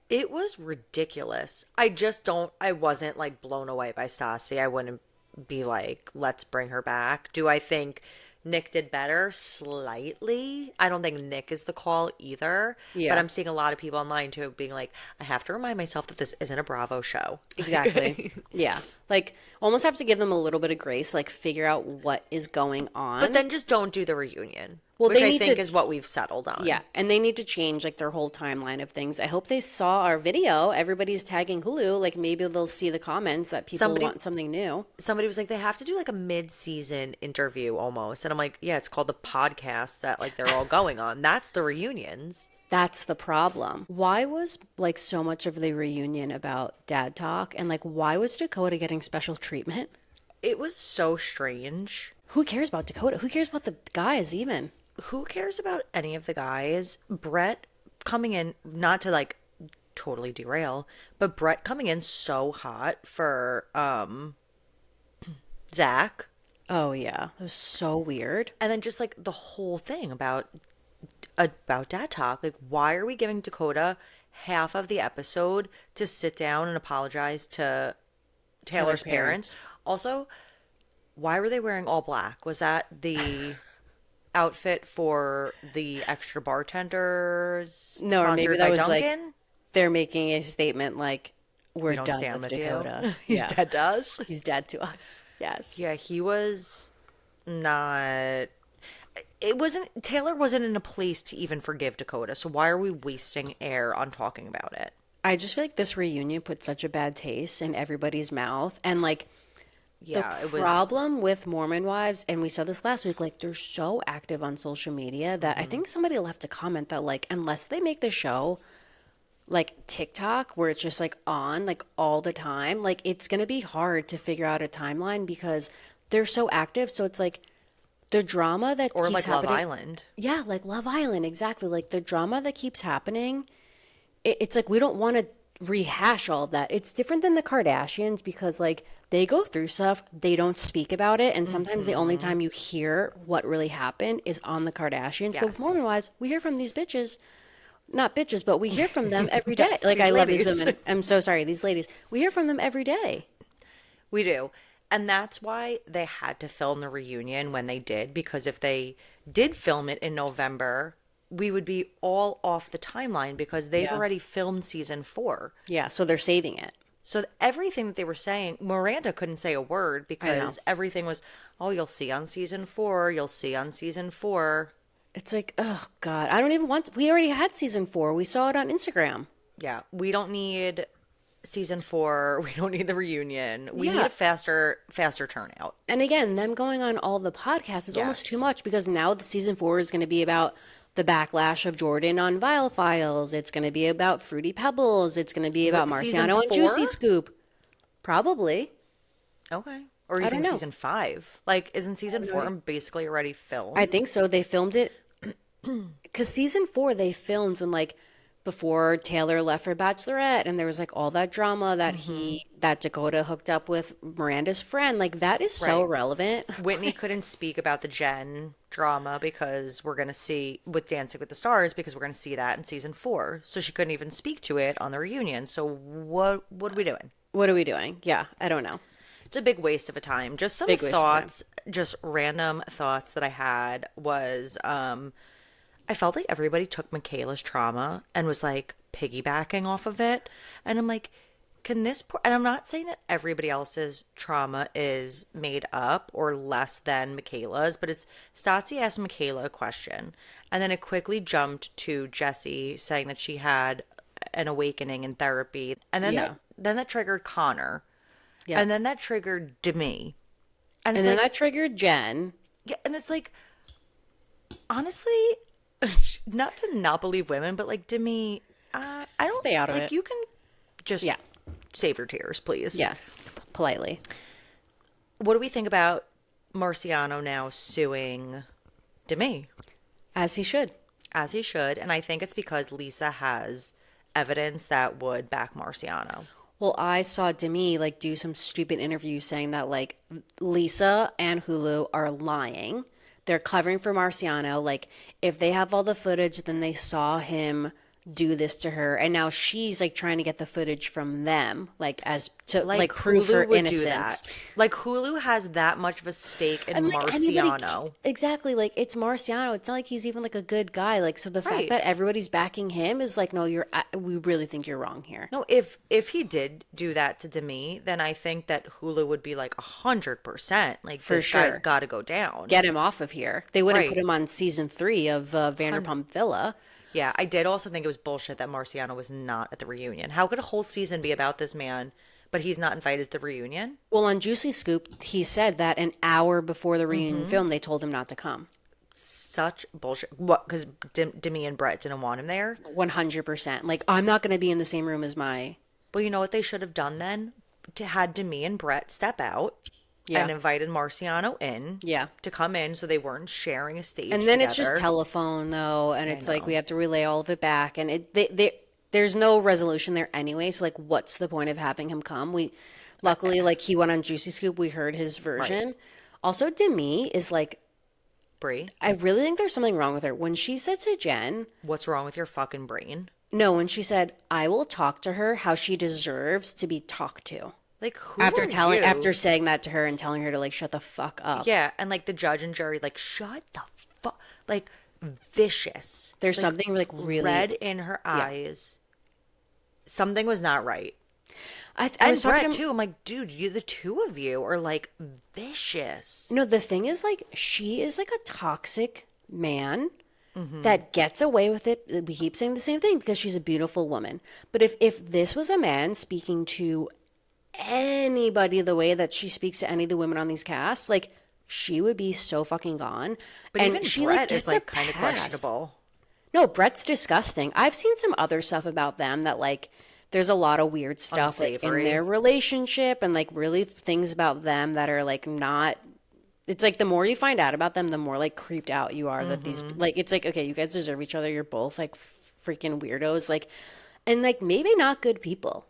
It was ridiculous. I wasn't like blown away by Stassi. I wouldn't be like, let's bring her back. Do I think Nick did better? Slightly. I don't think Nick is the call either. But Yeah. I'm seeing a lot of people online too being like, I have to remind myself that this isn't a Bravo show. Exactly. Yeah. Like almost have to give them a little bit of grace, like figure out what is going But on. then just don't do the reunion, Well, which they I need think to, is what we've settled on. yeah, and they need to change like their whole timeline of things. I hope they saw our video. Everybody's tagging Hulu. Like maybe they'll see the comments that people Somebody want something new. somebody was like, they have to do like a mid-season interview almost. And I'm like, yeah, it's called the podcast that like they're all going on. That's the reunions. That's the problem. Why was like so much of the reunion about dad talk and like why was Dakota getting special treatment? It was so strange. Who cares about Dakota? Who cares about the guys even? Who cares about any of the guys? Brett coming in, not to like totally derail, but Brett coming in so hot for Zach. Oh yeah, it was so weird. And then just like the whole thing about dad talk. Like, why are we giving Dakota half of the episode to sit down and apologize to Taylor's parents? Also, why were they wearing all black? Was that the outfit for the extra bartenders No, or maybe sponsored that by was like Dunkin'? they're making a statement like we're We don't done stand with with Dakota. you. He's Yeah. dead to us. He's dead to us. Yes. Yeah, he was not. Taylor wasn't in a place to even forgive Dakota. So why are we wasting air on talking about it? I just feel like this reunion put such a bad taste in everybody's mouth. And like the Yeah, it was. problem with Mormon wives, and we said this last week, like they're so active on social media that I think somebody left a comment that like unless they make the show like TikTok where it's just like on like all the time, like it's going to be hard to figure out a timeline because they're so active. So it's like the drama that Or keeps like Love happening. Island. Yeah, like Love Island, exactly. Like the drama that keeps happening, it's like we don't want to rehash all of that. It's different than the Kardashians because like they go through stuff, they don't speak about it, and sometimes the only Hmm. time you hear what really happened is on the Kardashians. But with Mormon Yes. wives, we hear from these bitches, not bitches, but we hear from them every Yeah, day. Like these I love these ladies. women. I'm so sorry, these ladies. We hear from them every day. We do. And that's why they had to film the reunion when they did, because if they did film it in November, we would be all off the timeline because they've Yeah. already filmed season 4. Yeah, so they're saving it. So everything that they were saying, Miranda couldn't say a word I know. because everything was, oh, you'll see on season 4, you'll see on season 4. It's like, oh God, I don't even want, we already had season 4. We saw it on Instagram. Yeah, we don't need season 4. We don't need the reunion. We need Yeah. a faster turnout. And again, them going on all the podcasts is almost too Yes. much because now the season 4 is going to be about the backlash of Jordan on Vial Files. It's going to be about Fruity Pebbles. It's going to be about What, season Marciano and Juicy 4? Scoop. Probably. Okay. Or you I don't think know. season 5? Like, isn't I season have no 4 idea. basically already I filmed? think so. They filmed it because season 4 they filmed when like before Taylor left for Bachelorette and there was like all that drama that Hmm. that Dakota hooked up with Miranda's friend. Like that is so Right. relevant. Whitney couldn't speak about the Jen drama because we're going to see with Dancing with the Stars because we're going to see that in season 4. So she couldn't even speak to it on the reunion. So what are we doing? What are we doing? Yeah, I don't know. It's a big waste of a time. Just some Big waste of time. thoughts, just random thoughts that I had was I felt like everybody took Michaela's trauma and was like piggybacking off of it. And I'm like, can this, and I'm not saying that everybody else's trauma is made up or less than Michaela's, but it's Stassi asked Michaela a question. And then it quickly jumped to Jessie saying that she had an awakening in therapy. And Yeah. then that triggered Connor. Yep. And then that triggered Demi. And And it's then like, that triggered Jen. yeah, and it's like, honestly, not to not believe women, but like Demi, I don't Stay out of like it. you can just Yeah. save your tears, please. Yeah. Politely. What do we think about Marciano now suing Demi As he should. as he should? And I think it's because Lisa has evidence that would back Marciano. Well, I saw Demi like do some stupid interview saying that like Lisa and Hulu are lying. They're covering for Marciano. Like if they have all the footage, then they saw him do this to her, and now she's like trying to get the footage from them, like as to like prove her Hulu would do innocence. that. Like Hulu has that much of a stake in And like anybody, Marciano. exactly, like it's Marciano. It's not like he's even like a good guy. Like so, the fact Right. that everybody's backing him is like, no, we really think you're wrong here. No, if he did do that to Demi, then I think that Hulu would be like 100%. Like For this guy's sure. got to go down. Get him off of here. They wouldn't put Right. him on season 3 of Vanderpump Villa. Yeah, I did also think it was bullshit that Marciano was not at the reunion. How could a whole season be about this man, but he's not invited to the reunion? Well, on Juicy Scoop, he said that an hour before the reunion film, they told him not to come. Such bullshit. What? Because Demi and Brett didn't want him there. 100%. Like, I'm not going to be in the same room as my. Well, you know what they should have done then? To had Demi and Brett step out Yeah. and invited Marciano in Yeah. to come in so they weren't sharing a stage And then it's just together. telephone, though, and it's like we know. have to relay all of it back. And there's no resolution there anyway. So, like, what's the point of having him come? Luckily, like, he went on Juicy Scoop. We heard his version. Also, Demi is like, Brie, I really think there's something wrong with her. When she said to Jen, what's wrong with your fucking brain? no, when she said, I will talk to her how she deserves to be talked to. Like, who After are telling, you? after saying that to her and telling her to like shut the fuck up. Yeah, and like the judge and jury, like, shut the fuck, like, vicious. There's Like, something like really. red in her eyes. Something was not right. I And was talking Brett to, too. I'm like, dude, you, the two of you are like vicious. no, the thing is like she is like a toxic man Mm-hmm. that gets away with it. We keep saying the same thing because she's a beautiful woman. But if this was a man speaking to anybody the way that she speaks to any of the women on these casts, like she would be so fucking gone. But and even she Brett gets is like a kind of pass. questionable. No, Brett's disgusting. I've seen some other stuff about them that like there's a lot of weird stuff like in Unsavory. their relationship and like really things about them that are like not it's like the more you find out about them, the more like creeped out you are that these like it's like okay, you guys deserve each other. You're both like freaking weirdos like and like maybe not good people.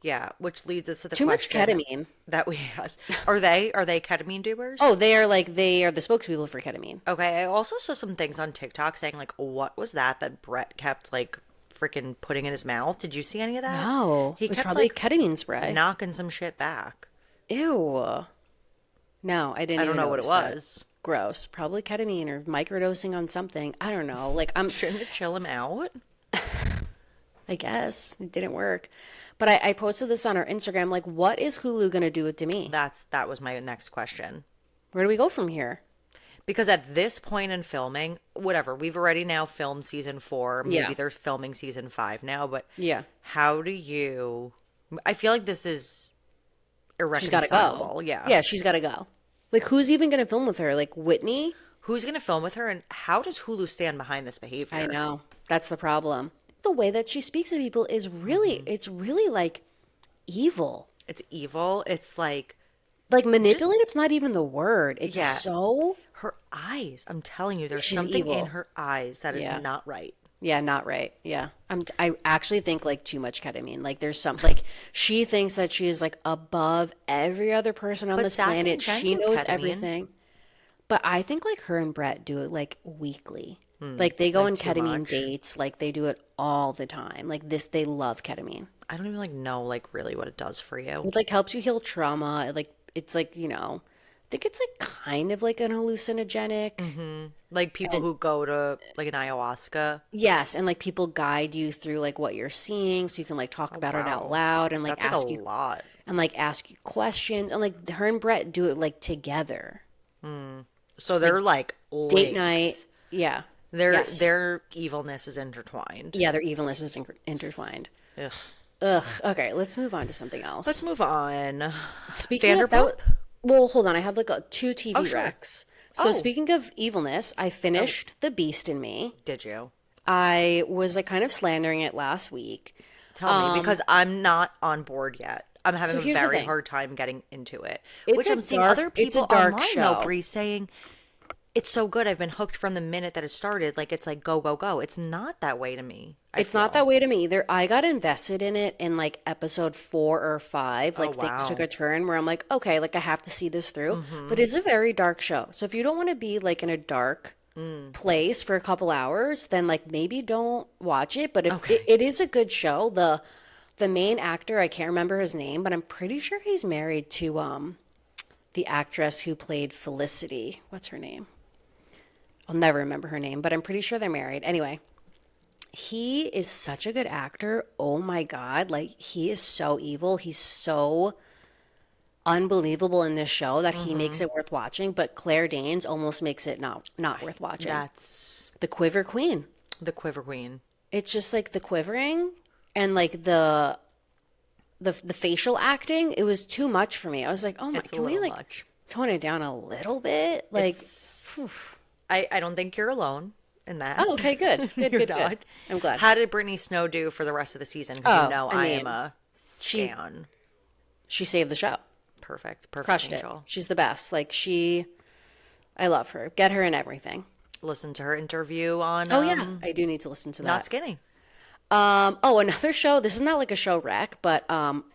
Yeah, which leads us to the Too much question ketamine. that we asked. Are they ketamine doers? Oh, they are the spokespeople for ketamine. Okay, I also saw some things on TikTok saying like what was that Brett kept like freaking putting in his mouth? Did you see any of that? No, He it was kept probably like ketamine spray. knocking some shit back. Ew. No, I didn't I don't even know what it notice that. was. Gross. Probably ketamine or microdosing on something. I don't know. Like I'm Trying to chill him out. I guess it didn't work. But I posted this on our Instagram. Like, what is Hulu gonna do it to me? That was my next question. Where do we go from here? Because at this point in filming, whatever, we've already now filmed season 4. Maybe Yeah. they're filming season 5 now, but Yeah. how do you I feel like this is She's gotta go. irreconcilable. Yeah. Yeah, she's gotta go. Like, who's even gonna film with her? Like Whitney? Who's going to film with her and how does Hulu stand behind this behavior? I know. That's the problem. The way that she speaks to people is really it's really like evil. It's evil. It's like Like manipulative's not even the word. It's Yeah. so her eyes. I'm telling you, there's she's something in evil. her eyes that is Yeah. not right. Yeah, not right. Yeah. I actually think like too much ketamine. Like there's some like she thinks that she is like above every other person on But this Zach and planet. Jen She do knows ketamine. everything. But I think like her and Brett do it like weekly. Like they go Like on too ketamine much. dates. Like they do it all the time. Like this, they love ketamine. I don't even like know like really what it does for you. It like helps you heal trauma. It, like it's like I think it's like kind of like an hallucinogenic. Like people who go to like an ayahuasca. Yes, and like people guide you through like what you're seeing, so you can like talk about it out Wow. loud and like That's like ask a you lot. and like ask you questions and like her and Brett do it like together. So they're like Date night. links. Yeah. Their Yes. their evilness is intertwined. Yeah, their evilness is intertwined. Ugh. Ugh. Okay, let's move on to something Let's else. move on. Speaking of Vanderpump? well, hold on. I have like two TV Oh, sure. recs. So Oh. speaking of evilness, I finished The Beast in Me. Did you? I was like kind of slandering it last week. Tell me because I'm not on board yet. I'm having a here's the very thing. hard time getting into it. It's Which a I'm seeing dark- other it's a people dark online show. though, Brie, saying it's so good. I've been hooked from the minute that it started. Like it's like go, go, go. It's not that way to me. It's not that way to me either. I got invested in it in like episode 4 or 5. Like things took wow. a turn where I'm like, okay, like I have to see this through. But it's a very dark show. So if you don't want to be like in a dark place for a couple hours, then like maybe don't watch it. But if Okay. it is a good show, the main actor, I can't remember his name, but I'm pretty sure he's married to the actress who played Felicity. What's her name? I'll never remember her name, but I'm pretty sure they're married. Anyway, he is such a good actor. Oh my God. Like, he is so evil. He's so unbelievable in this show that he makes it worth watching. But Claire Danes almost makes it not worth watching. That's The Quiver Queen. the Quiver Queen. It's just like the quivering and like the facial acting. It was too much for me. I was like, oh my, It's a can we little like much. tone it down a little bit? Like, I don't think you're alone in that. oh, okay, good. Good, You're good, not. good. I'm glad. How did Brittany Snow do for the rest of the season? Because Oh, you know I I am mean, a she- stan. She saved the show. Perfect Crushed it. angel. She's the best. Like I love her. Get her in everything. Listen to her interview on Oh yeah, I do need to listen to Not that. Skinny. Oh, another show. This is not like a show rec, but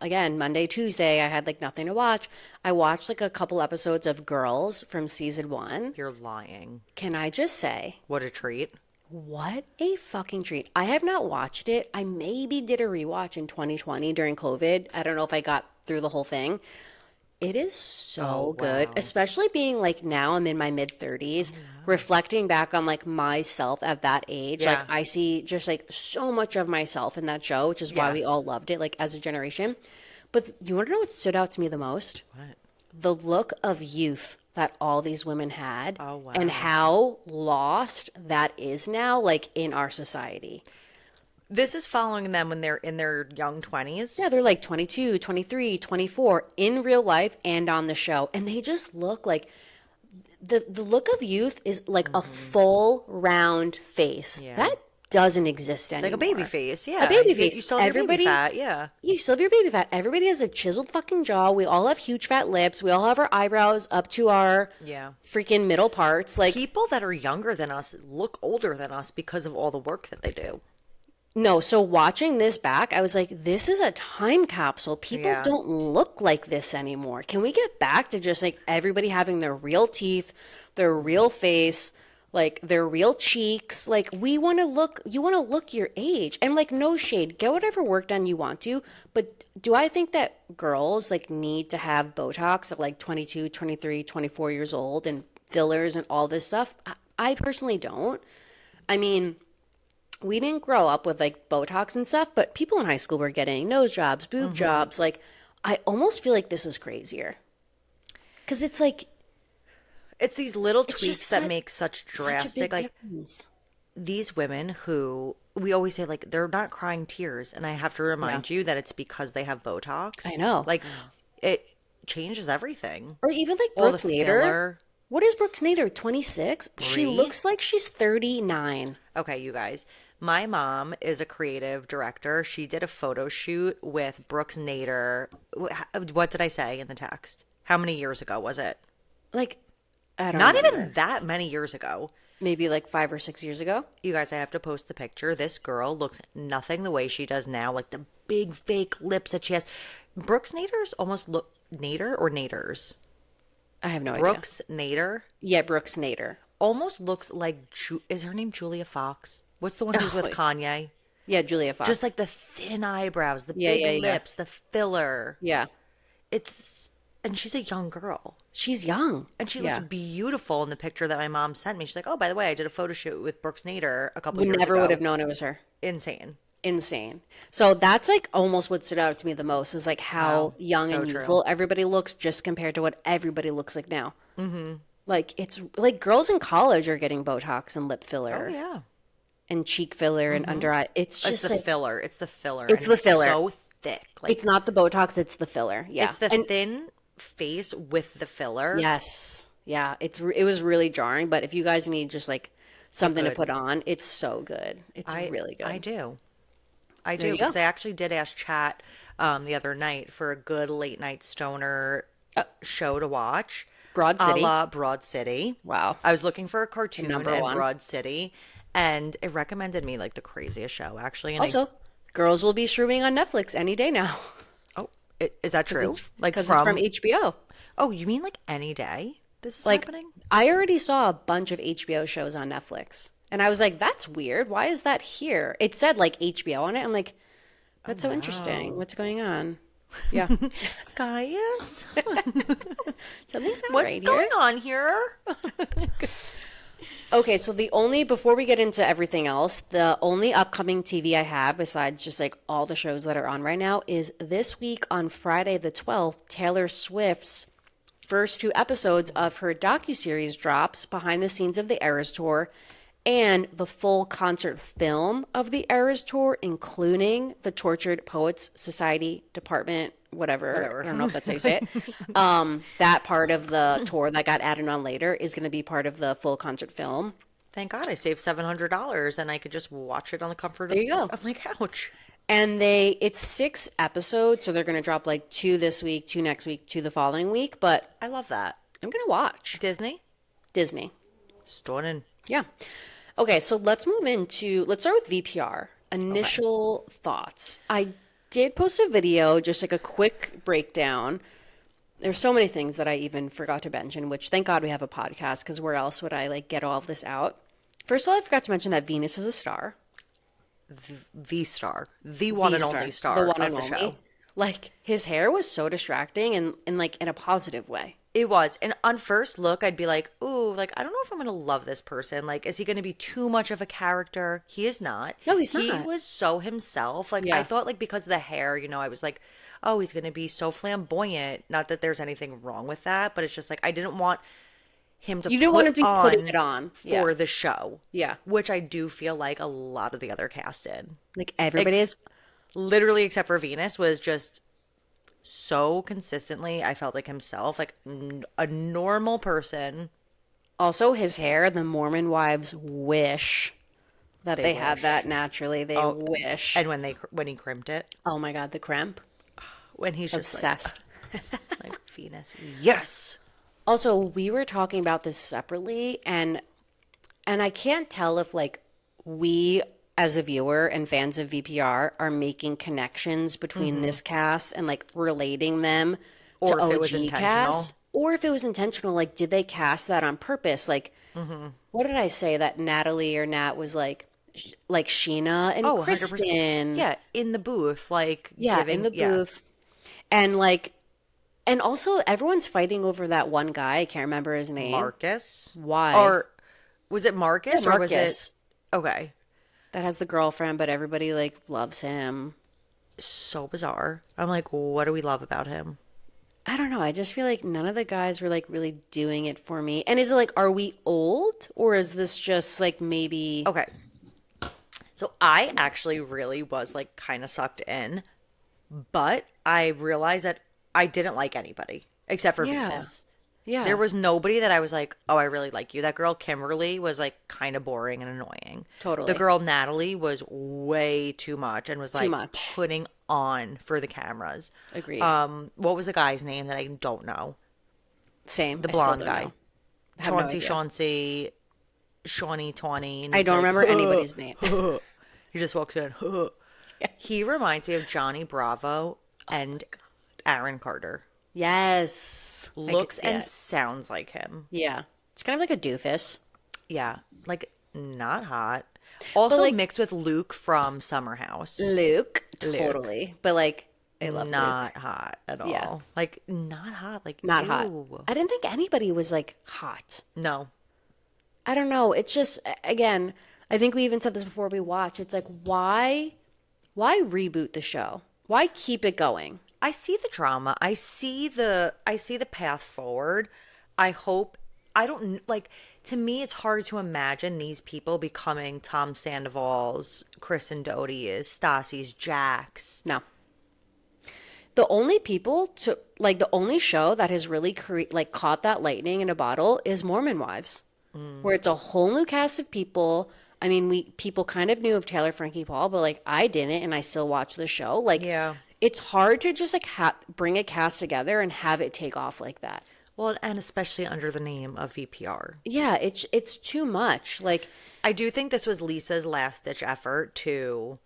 again, Monday, Tuesday, I had like nothing to watch. I watched like a couple episodes of Girls from season 1. You're lying. Can I just say, What a treat. what a fucking treat. I have not watched it. I maybe did a rewatch in 2020 during COVID. I don't know if I got through the whole thing. It is so good, wow. especially being like now I'm in my mid 30s, reflecting back on like myself at that age. Yeah. Like I see just like so much of myself in that show, which is why Yeah. we all loved it like as a generation. But you want to know what stood out to me the most? What? The look of youth that all these women had Oh, wow. and how lost that is now like in our society. This is following them when they're in their young 20s. Yeah, they're like 22, 23, 24 in real life and on the show. And they just look like the look of youth is like a full round face. Yeah. That doesn't exist Like a baby anymore. face, A yeah. baby You face. still have your baby Everybody, fat, yeah. you still have your baby fat. Everybody has a chiseled fucking jaw. We all have huge fat lips. We all have our eyebrows up to our Yeah. freaking middle parts. Like, People that are younger than us look older than us because of all the work that they do. no, so watching this back, I was like, this is a time capsule. People Yeah. don't look like this anymore. Can we get back to just like everybody having their real teeth, their real face, like their real cheeks? Like we want to look, you want to look your age. And like no shade, get whatever work done you want to, but do I think that girls like need to have Botox at like 22, 23, 24 years old and fillers and all this stuff? I personally don't. I mean, we didn't grow up with like Botox and stuff, but people in high school were getting nose jobs, boob jobs. Like, I almost feel like this is crazier because it's like It's these little it's tweaks just that make such such a drastic, big like difference. these women who we always say like they're not crying tears, and I have to Yeah, remind you that it's because they have I Botox. know. Like it changes everything. Or even like All the Brooks Nader. filler. What is Brooks Nader? 26? She Brie. looks like she's 39. Okay, you guys. My mom is a creative director. She did a photo shoot with Brooks Nader. What did I say in the text? How many years ago was it? Like, I don't Not even remember. that many years ago. Maybe like 5 or 6 years ago. You guys, I have to post the picture. This girl looks nothing the way she does now. Like the big fake lips that she has. Brooks Nader's almost look Nader or Naders. I have no idea. Brooks Nader Yeah, Brooks Nader. almost looks like is her name Julia Fox? What's the one who's with Oh, Kanye? yeah, Julia Fox. Just like the thin eyebrows, the Yeah, big yeah, yeah. lips, the filler. Yeah. It's and she's a young girl. She's young. And she Yeah. looked beautiful in the picture that my mom sent me. She's like, "Oh, by the way, I did a photo shoot with Brooks Nader a couple We years never would have ago." known it was her. Insane. Insane. So that's like almost what stood out to me the most is like how Wow. young So and true. youthful everybody looks just compared to what everybody looks like now. Like it's like girls in college are getting Botox and lip Oh filler yeah. and cheek filler and under eye. It's It's just the like filler. It's the filler. it's And the it's filler. so thick. Like It's not the Botox, it's the filler. Yeah. it's the And thin face with the filler. yes. Yeah, it was really jarring, but if you guys need just like something to Good. put on, it's so good. It's really good. I do. I There do you go. because I actually did ask Chat the other night for a good late night stoner show to watch, Broad a City. la Broad City. Wow. I was looking for a cartoon Number and one. Broad City, and it recommended me like the craziest show actually. And Also, girls will be streaming on Netflix any day now. is that true? Like Because it's from HBO. Oh, you mean like any day? This is Like, happening? I already saw a bunch of HBO shows on Netflix. And I was like, that's weird. Why is that here? It said like HBO on it. I'm like, that's so interesting. What's going on? Yeah. Guys, Something's not what's right going here. on here? Okay, so before we get into everything else, the only upcoming TV I have besides just like all the shows that are on right now is this week on Friday the 12th, Taylor Swift's first two episodes of her docuseries drops behind the scenes of the Eras Tour and the full concert film of the Eras Tour, including the Tortured Poets Society Department, whatever. I don't know if that's how you say it. That part of the tour that got added on later is going to be part of the full concert film. Thank God I saved $700 and I could just watch it on the comfort There you go. of my couch. And it's 6 episodes, so they're going to drop like 2 this week, 2 next week, 2 the following week. But I love that. I'm going to watch Disney? Disney. Stunning. Yeah. Okay, so let's start with VPR. Initial thoughts. I did post a video, just like a quick breakdown. There's so many things that I even forgot to mention, which thank God we have a podcast, because where else would I like get all of this out? First of all, I forgot to mention that Venus is a star. The star. The one and only star The one of and the only. show. Like his hair was so distracting and like in a positive way. It was. And on first look, I'd be like, ooh, like, I don't know if I'm going to love this person. Like, is he going to be too much of a character? He is not. No, he's He not. was so himself. Like, Yeah. I thought, like, because of the hair, I was like, oh, he's going to be so flamboyant. Not that there's anything wrong with that, but it's just like, I didn't want him to You didn't want him put to be putting on it on. for Yeah. the show. Yeah. Which I do feel like a lot of the other cast did. Like everybody is. Literally, except for Venus, was just so consistently, I felt like himself, like a normal person. Also, his hair, the Mormon wives wish that They they had wish. that naturally. They Oh, wish. and when he crimped it, Oh my God, the cramp. when he's just Obsessed. like Venus, yes. Also, we were talking about this separately, and I can't tell if like we as a viewer and fans of VPR are making connections between this cast and like relating them to Or if it was OG intentional. cast, or if it was intentional. Like, did they cast that on purpose? Like, what did I say that Natalie or Nat was like Sheena and Oh, 100%. Kristen? Yeah, in the booth, like Yeah, in giving, the yeah, booth. And like, and also everyone's fighting over that one guy. I can't remember his name. Marcus. Why? Or was it Yeah, Marcus or was it Marcus. okay? That has the girlfriend, but everybody like loves him. So bizarre. I'm like, what do we love about him? I don't know. I just feel like none of the guys were like really doing it for me. And is it like, are we old or is this just like maybe? Okay. So I actually really was like kind of sucked in, but I realized that I didn't like anybody except for Yeah. Venus. There Yeah. was nobody that I was like, oh, I really like you. That girl Kimberly was like kind of boring and annoying. The Totally. girl Natalie was way too much and was Too like much. putting on for the cameras. Agreed. What was the guy's name that I don't know? Same. The I still blonde don't guy. know. I have no Chauncey idea. Chauncey, Shawnee Tawny. And I he's don't like, remember anybody's name. he just walks in. He reminds me of Johnny Bravo and Aaron Carter. Yes. I could Looks see and it. sounds like him. Yeah. It's kind of like a doofus. Yeah, like not hot. But Also like mixed with Luke from Summer House. Luke, Luke, totally. But like, I love Luke. not hot at Yeah. all. Like not hot. Like Not hot. ew. I didn't think anybody was like hot. No. I don't know. It's just again, I think we even said this before we watch. It's like why reboot the show? Why keep it going? I see the drama. I see the path forward. I hope I don't like to me it's hard to imagine these people becoming Tom Sandoval's, Kristen Doty's, Stassi's, Jax. No. The only people to like the only show that has really like caught that lightning in a bottle is Mormon Wives, where it's a whole new cast of people. I mean, we people kind of knew of Taylor Frankie Paul, but like I didn't, and I still watch the show. Like, Yeah. it's hard to just like bring a cast together and have it take off like that. Well, and especially under the name of VPR. Yeah, it's too much. Like, I do think this was Lisa's last ditch effort to,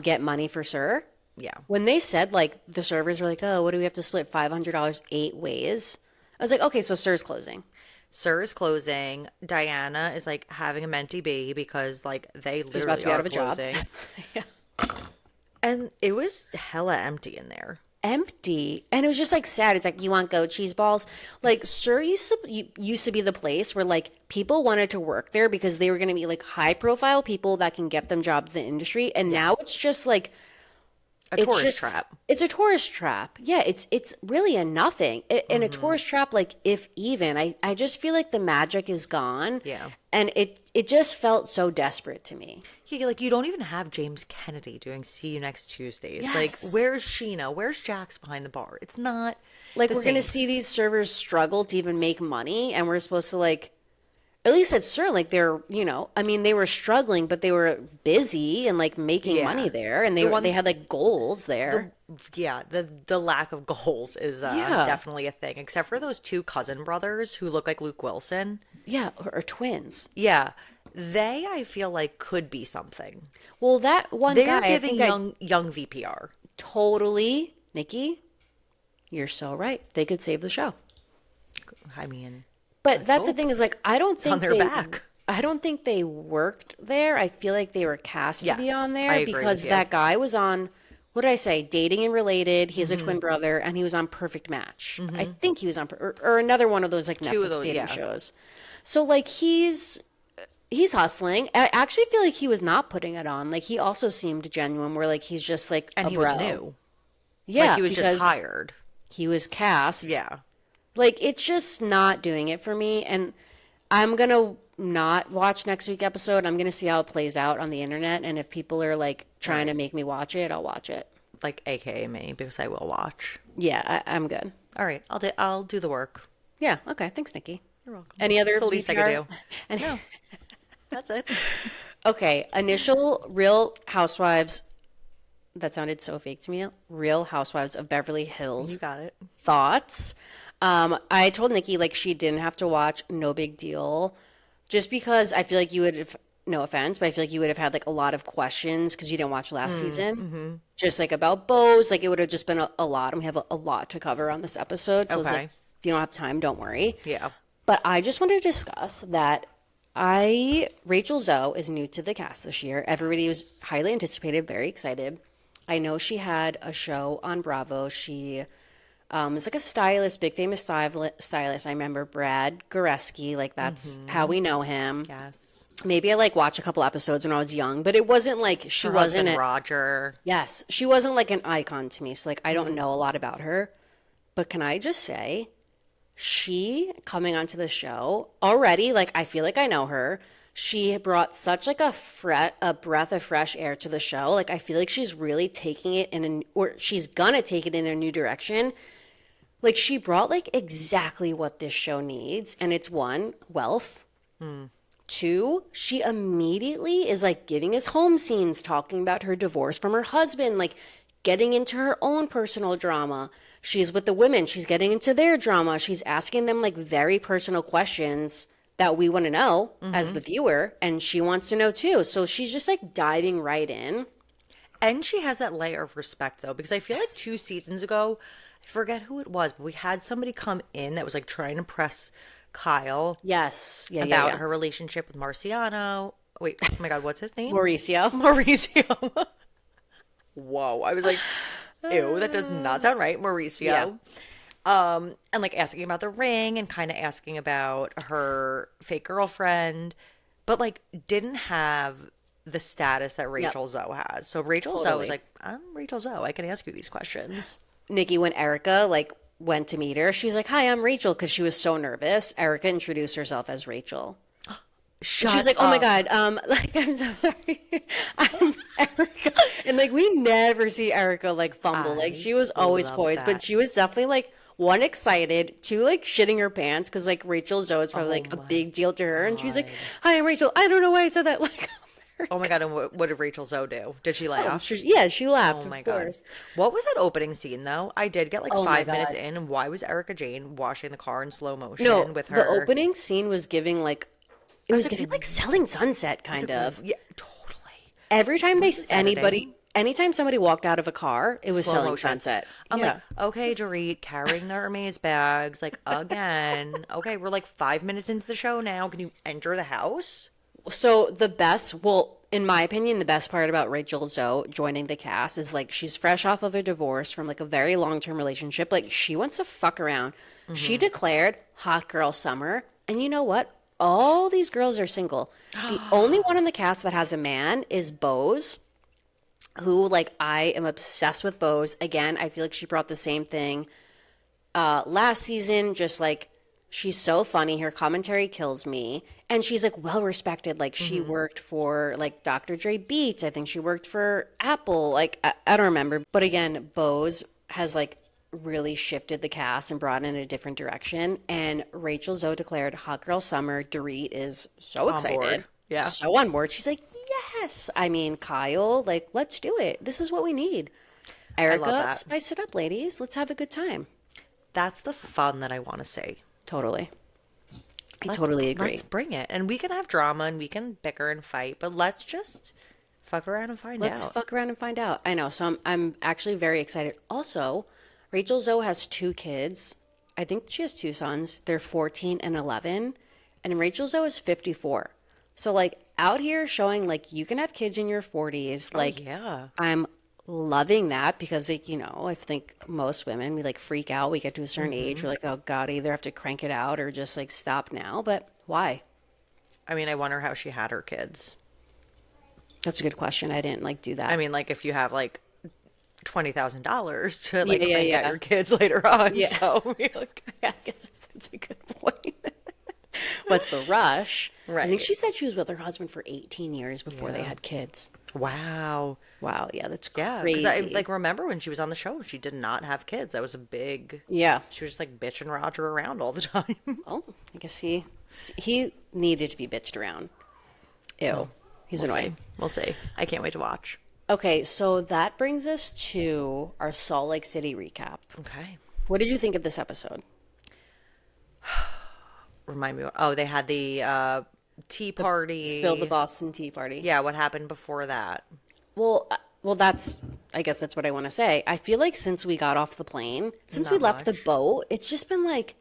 get money for Sir. yeah. When they said like the servers were like, oh, what do we have to split $500 8 ways? I was like, okay, so Sir's closing. Sir is closing. Diana is like having a mentee B because like they She's about literally to be out are of a job. closing. And it was hella empty in there. Empty, and it was just like sad. It's like, you want goat cheese balls? Like, Sir used to be the place where like people wanted to work there because they were going to be like high profile people that can get them jobs in the industry, and now it's just like A it's tourist just trap. it's a tourist trap. Yeah, it's really a nothing. And a tourist trap, like, if even, I just feel like the magic is gone. Yeah. And it just felt so desperate to me. Yeah, like you don't even have James Kennedy doing See You Next Tuesdays. Yes. Like, where's Sheena? Where's Jax behind the bar? It's not Like, the we're gonna same. see these servers struggle to even make money, and we're supposed to like, at least at Sir, like they're, I mean, they were struggling, but they were busy and like making Yeah. money there, and The one- they had like goals there. Yeah, the lack of goals is Yeah. definitely a thing. Except for those two cousin brothers who look like Luke Wilson. Yeah, or twins. Yeah, they I feel like could be something. Well, that one They're guy, I giving think young VPR. totally, Nikki, you're so right. They could save the show. I mean, But that's the hope. thing is like, I don't think on their back. I don't think they worked there. I feel like they were cast to be Yes, on there I agree because with you. that guy was on, what did I say? Dating and Related. He has Mm-hmm. a twin brother, and he was on Perfect Match. I think he was on, or another one of those like Two Netflix of those, dating yeah. shows. So like he's hustling. I actually feel like he was not putting it on. Like, he also seemed genuine, where like he's just like And a he bro. was new. Yeah, Like he was because just hired. he was cast. Yeah. Like, it's just not doing it for me. And I'm going to not watch next week episode. I'm going to see how it plays out on the internet. And if people are like trying to make me watch it, I'll watch it. Like AKA me because I will watch. Yeah, I'm good. All right, I'll do the work. Yeah. Okay. Thanks, Nikki. You're welcome. Any other It's the least I could VPR? do. No, that's it. Okay, initial Real Housewives, that sounded so fake to me. Real Housewives of Beverly You Hills got it. thoughts. I told Nikki like she didn't have to watch No Big Deal just because I feel like you would have, no offense, but I feel like you would have had like a lot of questions because you didn't watch last season. Mm-hmm. Just like about Bose, like it would have just been a lot. And we have a lot to cover on this episode. So it's like, Okay. if you don't have time, don't worry. Yeah. But I just wanted to discuss that Rachel Zoe is new to the cast this year. Everybody was highly anticipated, very excited. I know she had a show on Bravo. She is like a stylist, big famous stylist. I remember Brad Goreski, like that's how Mm-hmm. we know him. Yes. Maybe I like watched a couple episodes when I was young, but it wasn't like she Her wasn't husband, a, Roger. yes, she wasn't like an icon to me. So like I don't Mm. know a lot about her. But can I just say, she coming onto the show already, like I feel like I know her. She brought such like a breath of fresh air to the show. Like I feel like she's really taking it or she's gonna take it in a new direction. Like she brought like exactly what this show needs, and it's one, wealth. Mm. Two, she immediately is like giving us home scenes, talking about her divorce from her husband, like getting into her own personal drama. She's with the women, she's getting into their drama. She's asking them like very personal questions that we want to know as Mm-hmm. the viewer, and she wants to know too. So she's just like diving right in. And she has that layer of respect though, because I feel like Yes. 2 seasons ago, I forget who it was, but we had somebody come in that was like trying to press Kyle Yes. Yeah, yeah, about yeah. her relationship with Marciano. Wait, oh my God, what's his name? Mauricio. Mauricio. Whoa. I was like, ew, that does not sound right. Yeah. Mauricio. And like asking about the ring and kind of asking about her fake girlfriend, but like didn't have the status that Yep. Rachel Zoe has. So Rachel Zoe was Totally. like, I'm Rachel Zoe. I can ask you these questions. Nikki, when Erica like went to meet her, she was like, "Hi, I'm Rachel," because she was so nervous. Erica introduced herself as Rachel. She was Shut like, "Oh my up. God, like I'm so sorry, I'm Erica," and like we never see Erica like fumble. Like I she was always love poised, but that. she was definitely like one excited, two like shitting her pants because like Rachel Zoe is probably Oh like a my big deal to her, and she's like, God. "Hi, I'm Rachel." I don't know why I said that. Like, I'm Oh my Erica. God. And what did Rachel Zoe do? Did she Oh, laugh? yeah, she Oh laughed, of my God. course. What was that opening scene though? I did get like Oh my 5 minutes God. in, and why was Erica Jane washing the car in slow No, motion with the her? opening scene was giving like it I was was like, giving like Selling Sunset I was kind like, of. yeah, totally. Every time What is this editing? anytime somebody walked out of a car, it was Slow Selling motion. Sunset. I'm like, Yeah. okay, Dorit, carrying their Hermes bags, like again. Okay, we're like 5 minutes into the show now. Can you enter the house? So well, in my opinion, the best part about Rachel Zoe joining the cast is like she's fresh off of a divorce from like a very long-term relationship. Like she wants to fuck around. She Mm-hmm. declared hot girl summer. And you know what? All these girls are single. The only one in the cast that has a man is Bose, who like I am obsessed with Bose. Again, I feel like she brought the same thing last season, just like she's so funny. Her commentary kills me. And she's like well respected. Like she Mm-hmm. worked for like Dr. Dre Beats. I think she worked for Apple. Like I don't remember. But again, Bose has like really shifted the cast and brought in a different direction. And Rachel Zoe declared Hot Girl Summer. Dorit is so On board. excited. Yeah. So on board. She's like, yes. I mean, Kyle, like, let's do it. This is what we need. I love Erica, that. spice it up, ladies. Let's have a good time. That's the fun that I want to see. Totally. I Let's totally let's agree. bring it. And we can have drama and we can bicker and fight, but let's just fuck around and find Let's out. fuck around and find out. I know. So I'm actually very excited. Also, Rachel Zoe has two kids. I think she has two sons. They're 14 and 11. And Rachel Zoe is 54. So like out here showing like you can have kids in your 40s. Oh Like yeah. I'm loving that because like, I think most women we like freak out. We get to a certain age. Mm-hmm. We're like, oh God, I either have to crank it out or just like stop now. But why? I mean, I wonder how she had her kids. That's a good question. I didn't like do I that. mean, like if you have like $20,000 to Yeah, like yeah, crank out yeah. your kids later on. Yeah. So like, I guess that's a good point. What's the rush? I think right. she said she was with her husband for 18 years before they Yeah. had kids. Wow. Wow, yeah, that's Yeah, because I crazy. like remember when she was on the show, she did not have kids. That was a big. Yeah. She was just like bitching Roger around all the time. Oh, I guess he needed to be bitched around. Ew. He's We'll see. annoying. We'll see. I can't wait to watch. Okay, so that brings us to our Salt Lake City recap. Okay. What did you think of this episode? Remind me. Oh, they had the tea Spill the party. Boston Tea Party. Yeah, what happened before that? Well, I guess that's what I want to say. I feel like since we got off the plane, since we Not left the much. boat, it's just been like,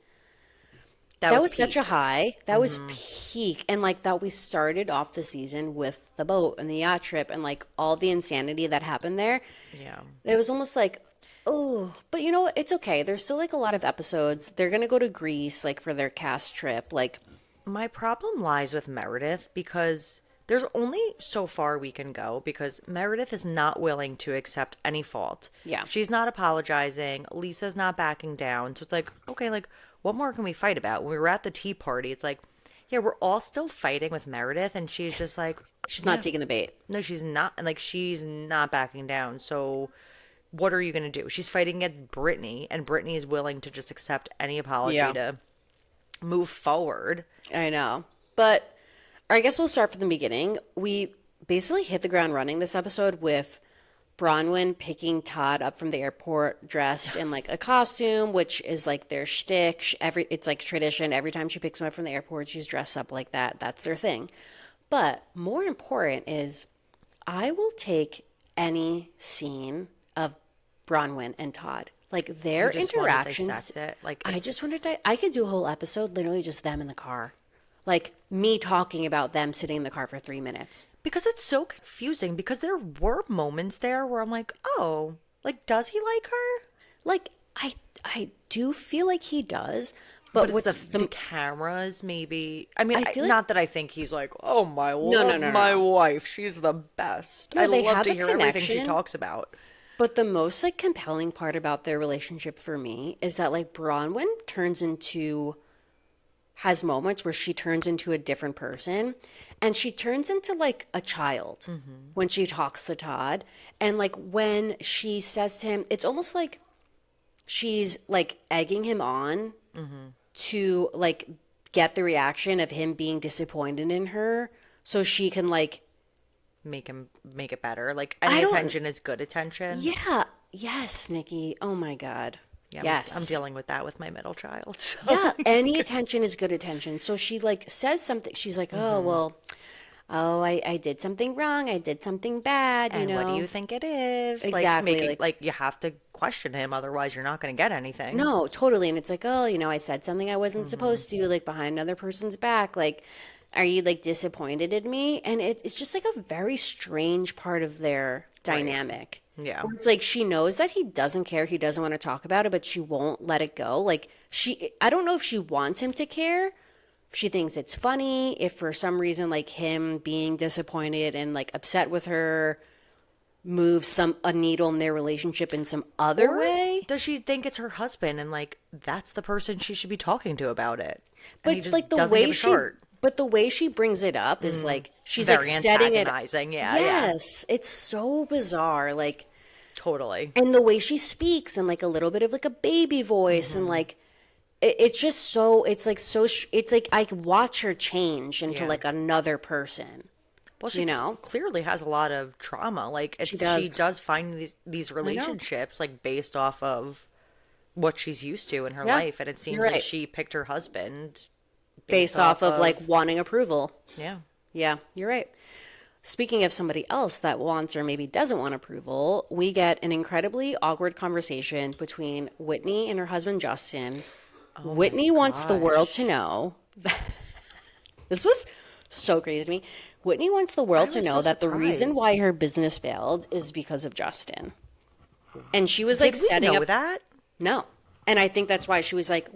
That that was was such a peak. high. That was peak. And like that we started off the season with the boat and the yacht trip and like all the insanity that happened there. Yeah. It was almost like, oh, but you know what? It's okay. There's still like a lot of episodes. They're gonna go to Greece like for their cast trip. Like, My problem lies with Meredith because there's only so far we can go because Meredith is not willing to accept any fault. yeah. She's not apologizing. Lisa's not backing down. So it's like, okay, like, what more can we fight about? When we were at the tea party, it's like, yeah, we're all still fighting with Meredith. And she's just like, She's not yeah, taking the bait. no, she's not. And like, she's not backing down. So what are you going to do? She's fighting against Brittany, and Brittany is willing to just accept any apology Yeah. to move forward. I know. But I guess we'll start from the beginning. We basically hit the ground running this episode with Bronwyn picking Todd up from the airport dressed in like a costume, which is like their shtick. It's like tradition. Every time she picks him up from the airport, she's dressed up like that. That's their thing. But more important is I will take any scene of Bronwyn and Todd. Like their You just want to interactions. dissect it. Like, I just it's wanted to, I could do a whole episode literally just them in the car. Like me talking about them sitting in the car for 3 minutes. because it's so confusing because there were moments there where I'm like, oh, like, does he like her? Like I do feel like he does, But but it's what's the cameras, maybe. I mean, I feel like not that I think he's like, oh, my no, love, no, my no. wife, she's the best. No, I they love have to a hear everything she connection. talks about. But the most like compelling part about their relationship for me is that like Bronwyn has moments where she turns into a different person and she turns into like a child when she talks to Todd. And like when she says to him, it's almost like she's like egging him on to like get the reaction of him being disappointed in her so she can like Make it better. Like, I any don't attention is good attention. yeah, yes, Nikki. Oh my God. Yeah, I'm Yes. dealing with that with my middle child. So, Yeah, any attention is good attention. So she like says something. She's like, "Oh, well, oh, I did something wrong. I did something bad, you and what do know." you think it is? Like, Exactly. making, Like, like, you have to question him, otherwise you're not going to get anything. no, totally. And it's like, "Oh, you know, I said something I wasn't supposed to, like behind another person's back. Like, are you like disappointed in me?" And it's just like a very strange part of their dynamic. Yeah. Where it's like she knows that he doesn't care, he doesn't want to talk about it, but she won't let it go. Like I don't know if she wants him to care. She thinks it's funny if for some reason like him being disappointed and like upset with her moves a needle in their relationship in some other Or way. does she think it's her husband and like that's the person she should be talking to about it? And But he it's just like doesn't give a shart. the way she brings it up is like she's like Very setting it. antagonizing. Yeah, yeah. Yes, it's so bizarre. Like, Totally. and the way she speaks and like a little bit of like a baby voice and like it's just so it's like it's like I could watch her change into Yeah. like another person, Well, she you know? clearly has a lot of trauma. Like, She she does. does find these I know. relationships like based off of what she's used to in her Yeah, life, and it you're seems like right. she picked her husband Based off of like wanting approval. yeah. Yeah, you're right. Speaking of somebody else that wants or maybe doesn't want approval, we get an incredibly awkward conversation between Whitney and her husband Justin. Whitney wants the world to gosh. know. This was so crazy to me. Whitney wants the I world to was know so that the reason surprised. why her business failed is because of Justin. And she was like Did we setting know up. that? No. And I think that's why she was like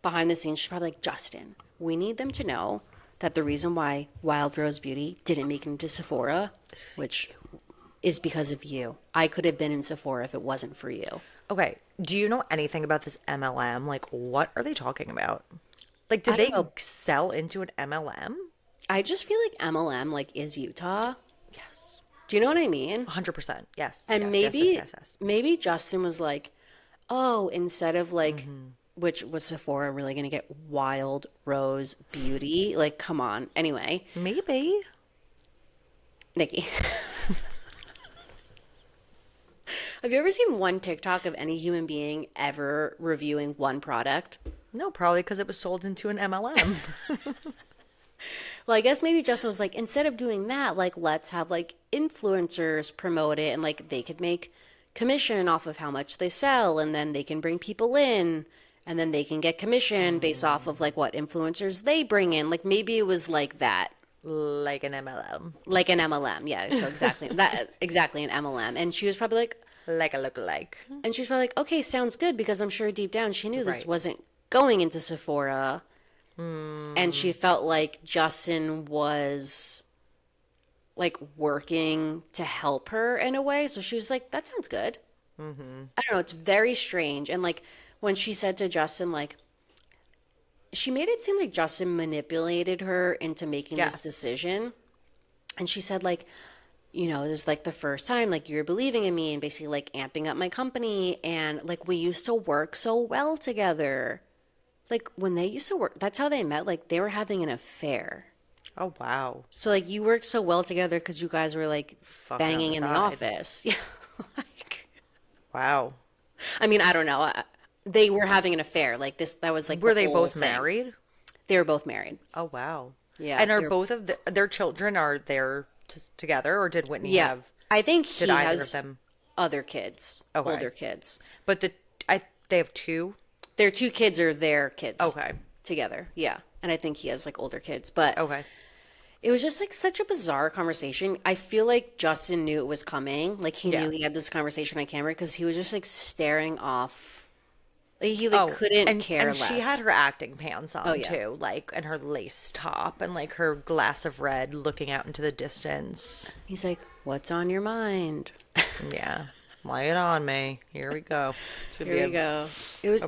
behind the scenes. She's probably like, Justin, we need them to know that the reason why Wild Rose Beauty didn't make it into Sephora, which is because of you. I could have been in Sephora if it wasn't for you. Okay. Do you know anything about this MLM? Like, what are they talking about? Like, I did they don't know. sell into an MLM? I just feel like MLM like is Utah. Yes. Do you know what I mean? 100%. Yes. And Yes, maybe yes, yes, yes, yes. maybe Justin was like, oh, instead of like, which was Sephora really gonna get Wild Rose Beauty? Like, come on. Anyway, Maybe. Nikki. Have you ever seen one TikTok of any human being ever reviewing one product? No, probably because it was sold into an MLM. Well, I guess maybe Justin was like, instead of doing that, like, let's have like influencers promote it and like they could make commission off of how much they sell and then they can bring people in and then they can get commission based off of like what influencers they bring in. Like maybe it was like that. Like an MLM. Like an MLM, yeah. So exactly that, exactly an MLM. And she was probably like, Like a lookalike. and she was probably like, okay, sounds good because I'm sure deep down she knew this Right. wasn't going into Sephora. And she felt like Justin was like working to help her in a way. So she was like, that sounds good. I don't know. It's very strange. And like when she said to Justin, like, she made it seem like Justin manipulated her into making this Yes. decision. And she said, like, you know, this is like the first time, like, you're believing in me and basically like amping up my company. And like, we used to work so well together. Like, when they used to work, that's how they met. Like, they were having an affair. Oh, wow. So, like, you worked so well together because you guys were like Fucking on banging the in the side. office. Yeah. Like, Wow. I mean, I don't know. They were having an affair. Like, this, that was like Were the they whole both thing. married? They were both married. Oh, wow. Yeah. And are they were- both of their children, are there together, or did Whitney yeah. have, I think did he either of has them? other kids, Okay. older kids. But they have two? Their two kids are their kids Okay. together. Yeah. And I think he has like older kids. But Okay. it was just like such a bizarre conversation. I feel like Justin knew it was coming. Like he Yeah. knew he had this conversation on camera because he was just like staring off. Like he like couldn't care and less. she had her acting pants on Oh, yeah. too, like, and her lace top and like her glass of red looking out into the distance. He's like, "What's on your mind?" Yeah. Lay it on me. Here we go. Should Here be we go. It was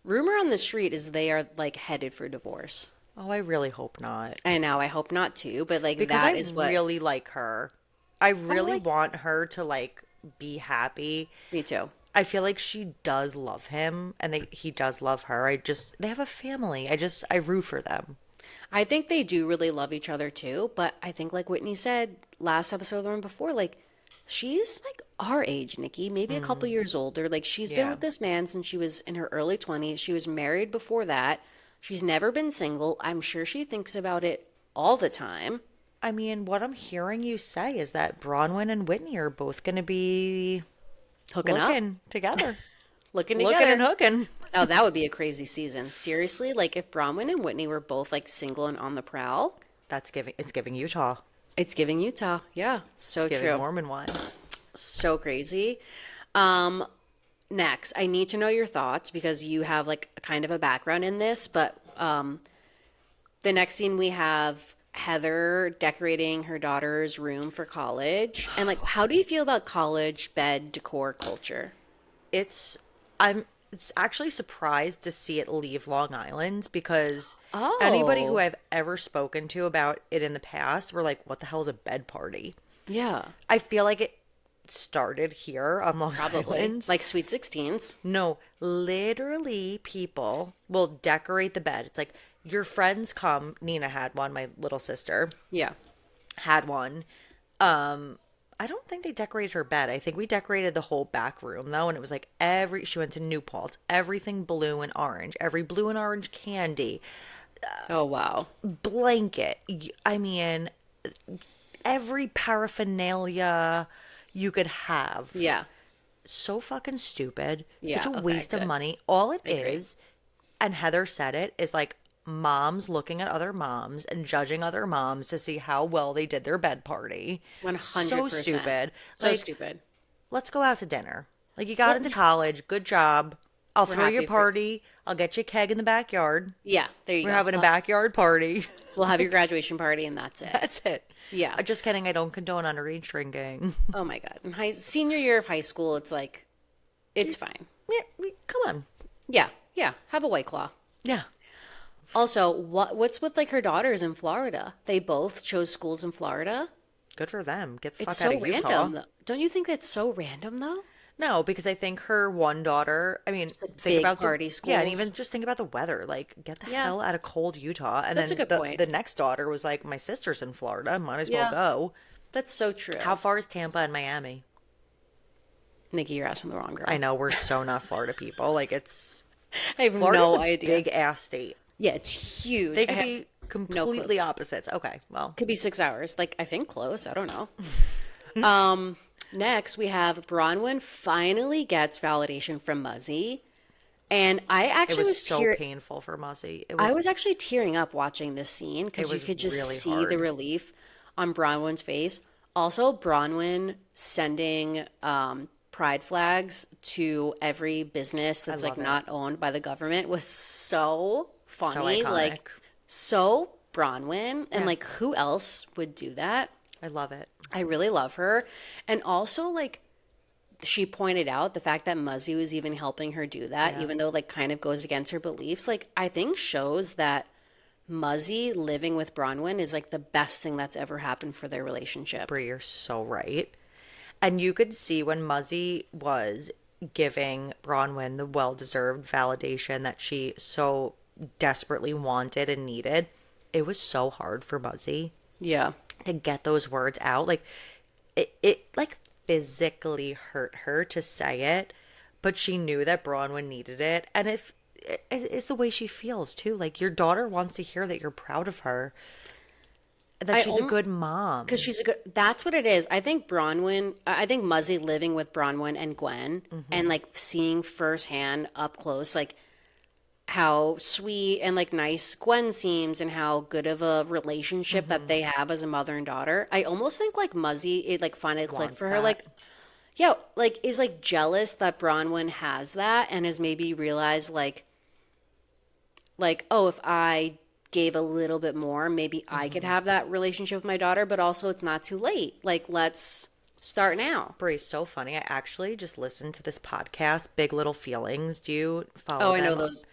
rumor on the street is they are like headed for divorce. Oh, I really hope not. I know. I hope not too. But like Because that I is what really like her. I really like- want her to like be happy. me too. I feel like she does love him and he does love her. They have a family. I root for them. I think they do really love each other too, but I think like Whitney said last episode, the one before, like she's like our age, Nikki, maybe a couple years older. Like she's been Yeah. with this man since she was in her early 20s. She was married before that. She's never been single. I'm sure she thinks about it all the time. I mean, what I'm hearing you say is that Bronwyn and Whitney are both going to be Hooking up, looking together. looking Looking together. and hooking. Oh, that would be a crazy season. Seriously, like if Bronwyn and Whitney were both like single and on the prowl, It's giving Utah. it's giving Utah. Yeah, so It's giving true. Mormon wise. So crazy. Next, I need to know your thoughts because you have like kind of a background in this, but the next scene we have Heather decorating her daughter's room for college. And like, how do you feel about college bed decor culture? It's actually surprised to see it leave Long Island because anybody who Oh. I've ever spoken to about it in the past were like, what the hell is a bed party? Yeah, I feel like it started here on Long probably. Island. Like Sweet 16s. No, literally people will decorate the bed. It's like your friends come. Nina had one, my little sister Yeah. had one. I don't think they decorated her bed. I think we decorated the whole back room though, and it was like she went to New Paltz, everything blue and orange, every blue and orange candy, Oh, wow. blanket. I mean, every paraphernalia you could have. Yeah. So fucking stupid. Yeah, Such a okay, waste of good. money. All it agree. is, and Heather said it, is like moms looking at other moms and judging other moms to see how well they did their bed party. 100%. So stupid. So Like, stupid. let's go out to dinner. Like, you got into college. Good job. I'll throw you a happy for- party. I'll get you a keg in the backyard. Yeah, there you We're go. having a backyard party. We'll have your graduation party and that's it. That's it. Yeah. Just kidding. I don't condone underage drinking. Oh my God. In senior year of high school, it's like, it's fine. Yeah, come on. Yeah. Yeah. Have a White Claw. Yeah. Also, what's with like her daughters in Florida? They both chose schools in Florida. Good for them. Get the It's fuck out so of Utah. random, though. Don't you think that's so random, though? No, because I think her one daughter, I mean, think big about party Yeah, and schools. even just think about the weather. Like, get the Yeah. hell out of cold Utah. And That's then a good point. the next daughter was like, my sister's in Florida. Might as Yeah. well go. That's so true. How far is Tampa and Miami? Nikki, you're asking the wrong I girl. know we're so not Florida people. Like I have Florida's no a idea. big ass state. Yeah, it's huge. They I could have be no clue. completely opposites. Okay, well, Could be 6 hours. Like, I think close. I don't know. Next, we have Bronwyn finally gets validation from Muzzy. And it was so painful for Muzzy. I was actually tearing up watching this scene It because you was could just really see the hard. relief on Bronwyn's face. Also, Bronwyn sending pride flags to every business I that's like love it. not owned by the government was so So funny. Like, iconic. so Bronwyn. And Yeah, like, who else would do that? I love it. I really love her. And also, like, she pointed out the fact that Muzzy was even helping her do that, Yeah. even though like kind of goes against her beliefs, like I think shows that Muzzy living with Bronwyn is like the best thing that's ever happened for their relationship. Brie, you're so right. And you could see when Muzzy was giving Bronwyn the well-deserved validation that she so desperately wanted and needed. It was so hard for Muzzy Yeah. to get those words out. Like it like physically hurt her to say it, but she knew that Bronwyn needed it. And if it's the way she feels too. Like your daughter wants to hear that you're proud of her, that I she's a good mom. because she's a good, that's what it is. I think Muzzy living with Bronwyn and Gwen and like seeing firsthand up close, like how sweet and like nice Gwen seems and how good of a relationship that they have as a mother and daughter. I almost think like Muzzy, it like finally clicked Wants for her. that. Like, yeah, like is like jealous that Bronwyn has that and has maybe realized like, oh, if I gave a little bit more, maybe I could have that relationship with my daughter, but also it's not too late. Like, let's start now. Brie, so funny. I actually just listened to this podcast, Big Little Feelings. Do you follow Oh, I know them? those.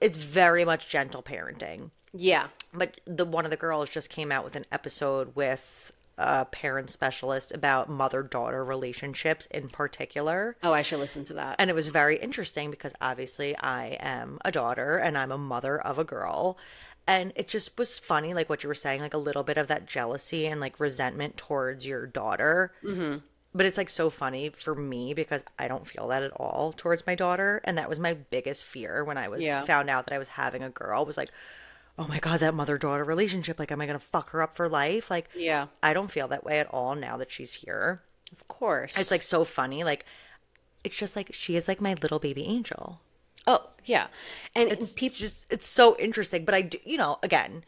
It's very much gentle parenting. Yeah. But the one of the girls just came out with an episode with a parent specialist about mother-daughter relationships in particular. Oh, I should listen to that. And it was very interesting because obviously I am a daughter and I'm a mother of a girl. And it just was funny, like what you were saying, like a little bit of that jealousy and like resentment towards your daughter. But it's like so funny for me because I don't feel that at all towards my daughter. And that was my biggest fear when I was Yeah. found out that I was having a girl, was like, oh my God, that mother-daughter relationship. Like, am I gonna fuck her up for life? Like, Yeah. I don't feel that way at all now that she's here. Of course. It's like so funny. Like, it's just like she is like my little baby angel. oh, yeah. And It's people, just, it's so interesting. But I do, again,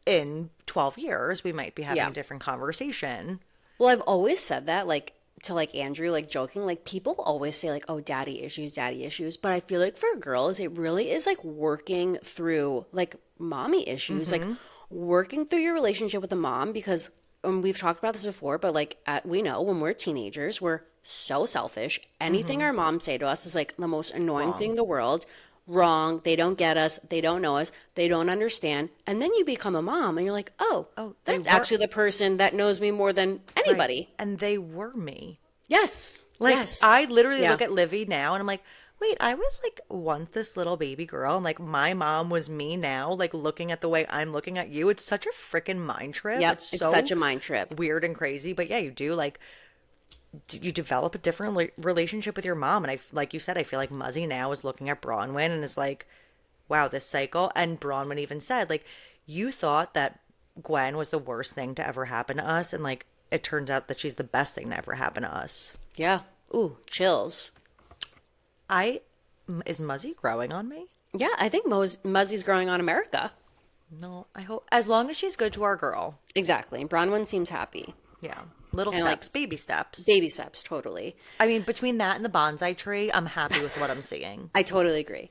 in 12 years, we might be having yeah. a different conversation. Well, I've always said that, like, to like Andrew, like joking, like people always say like, oh, daddy issues, daddy issues. But I feel like for girls, it really is like working through like mommy issues, like working through your relationship with a mom because we've talked about this before, but like we know when we're teenagers, we're so selfish. Anything our moms say to us is like the most annoying thing in the world. Wrong. They don't get us. They don't know us. They don't understand. And then you become a mom and you're like, oh, Oh, they that's were actually the person that knows me more than right. anybody. And they were me. Yes. Like, Yes. I literally Yeah. look at Livy now and I'm like, wait, I was like once this little baby girl and like my mom was me now, like looking at the way I'm looking at you. It's such a freaking mind trip. Yep. It's It's so such a mind trip. weird and crazy. But yeah, you do like, you develop a different relationship with your mom. And like you said, I feel like Muzzy now is looking at Bronwyn and is like, wow, this cycle. And Bronwyn even said, like, you thought that Gwen was the worst thing to ever happen to us. And like, it turns out that she's the best thing to ever happen to us. Yeah. Ooh, chills. Is Muzzy growing on me? Yeah, I think Muzzy's growing on America. No, I hope, as long as she's good to our girl. Exactly. And Bronwyn seems happy. Yeah. Little And, like, steps, baby steps. Baby steps, totally. I mean, between that and the bonsai tree, I'm happy with what I'm seeing. I totally agree.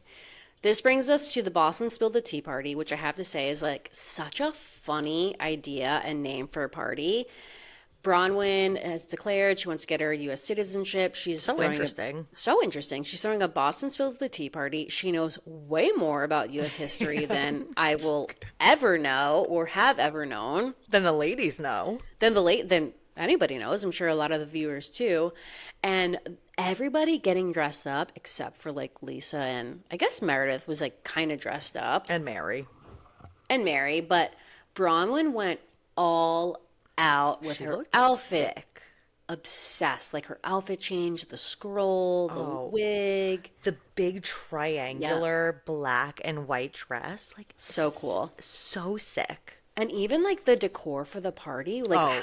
This brings us to the Boston Spilled the Tea Party, which I have to say is like such a funny idea and name for a party. Bronwyn has declared she wants to get her U.S. citizenship. She's So throwing interesting. so interesting. She's throwing a Boston Spills the Tea Party. She knows way more about U.S. history than I will ever know or have ever known. Then the ladies know. Than anybody knows. I'm sure a lot of the viewers too. And everybody getting dressed up except for like Lisa and I guess Meredith was like kind of dressed up And Mary. and Mary, but Bronwyn went all out with She her looked outfit. sick. Obsessed. Like her outfit change, the scroll, the Oh, wig. the big Yeah, triangular black and white dress. Like, so cool. so sick. And even like the decor for the party, like Oh,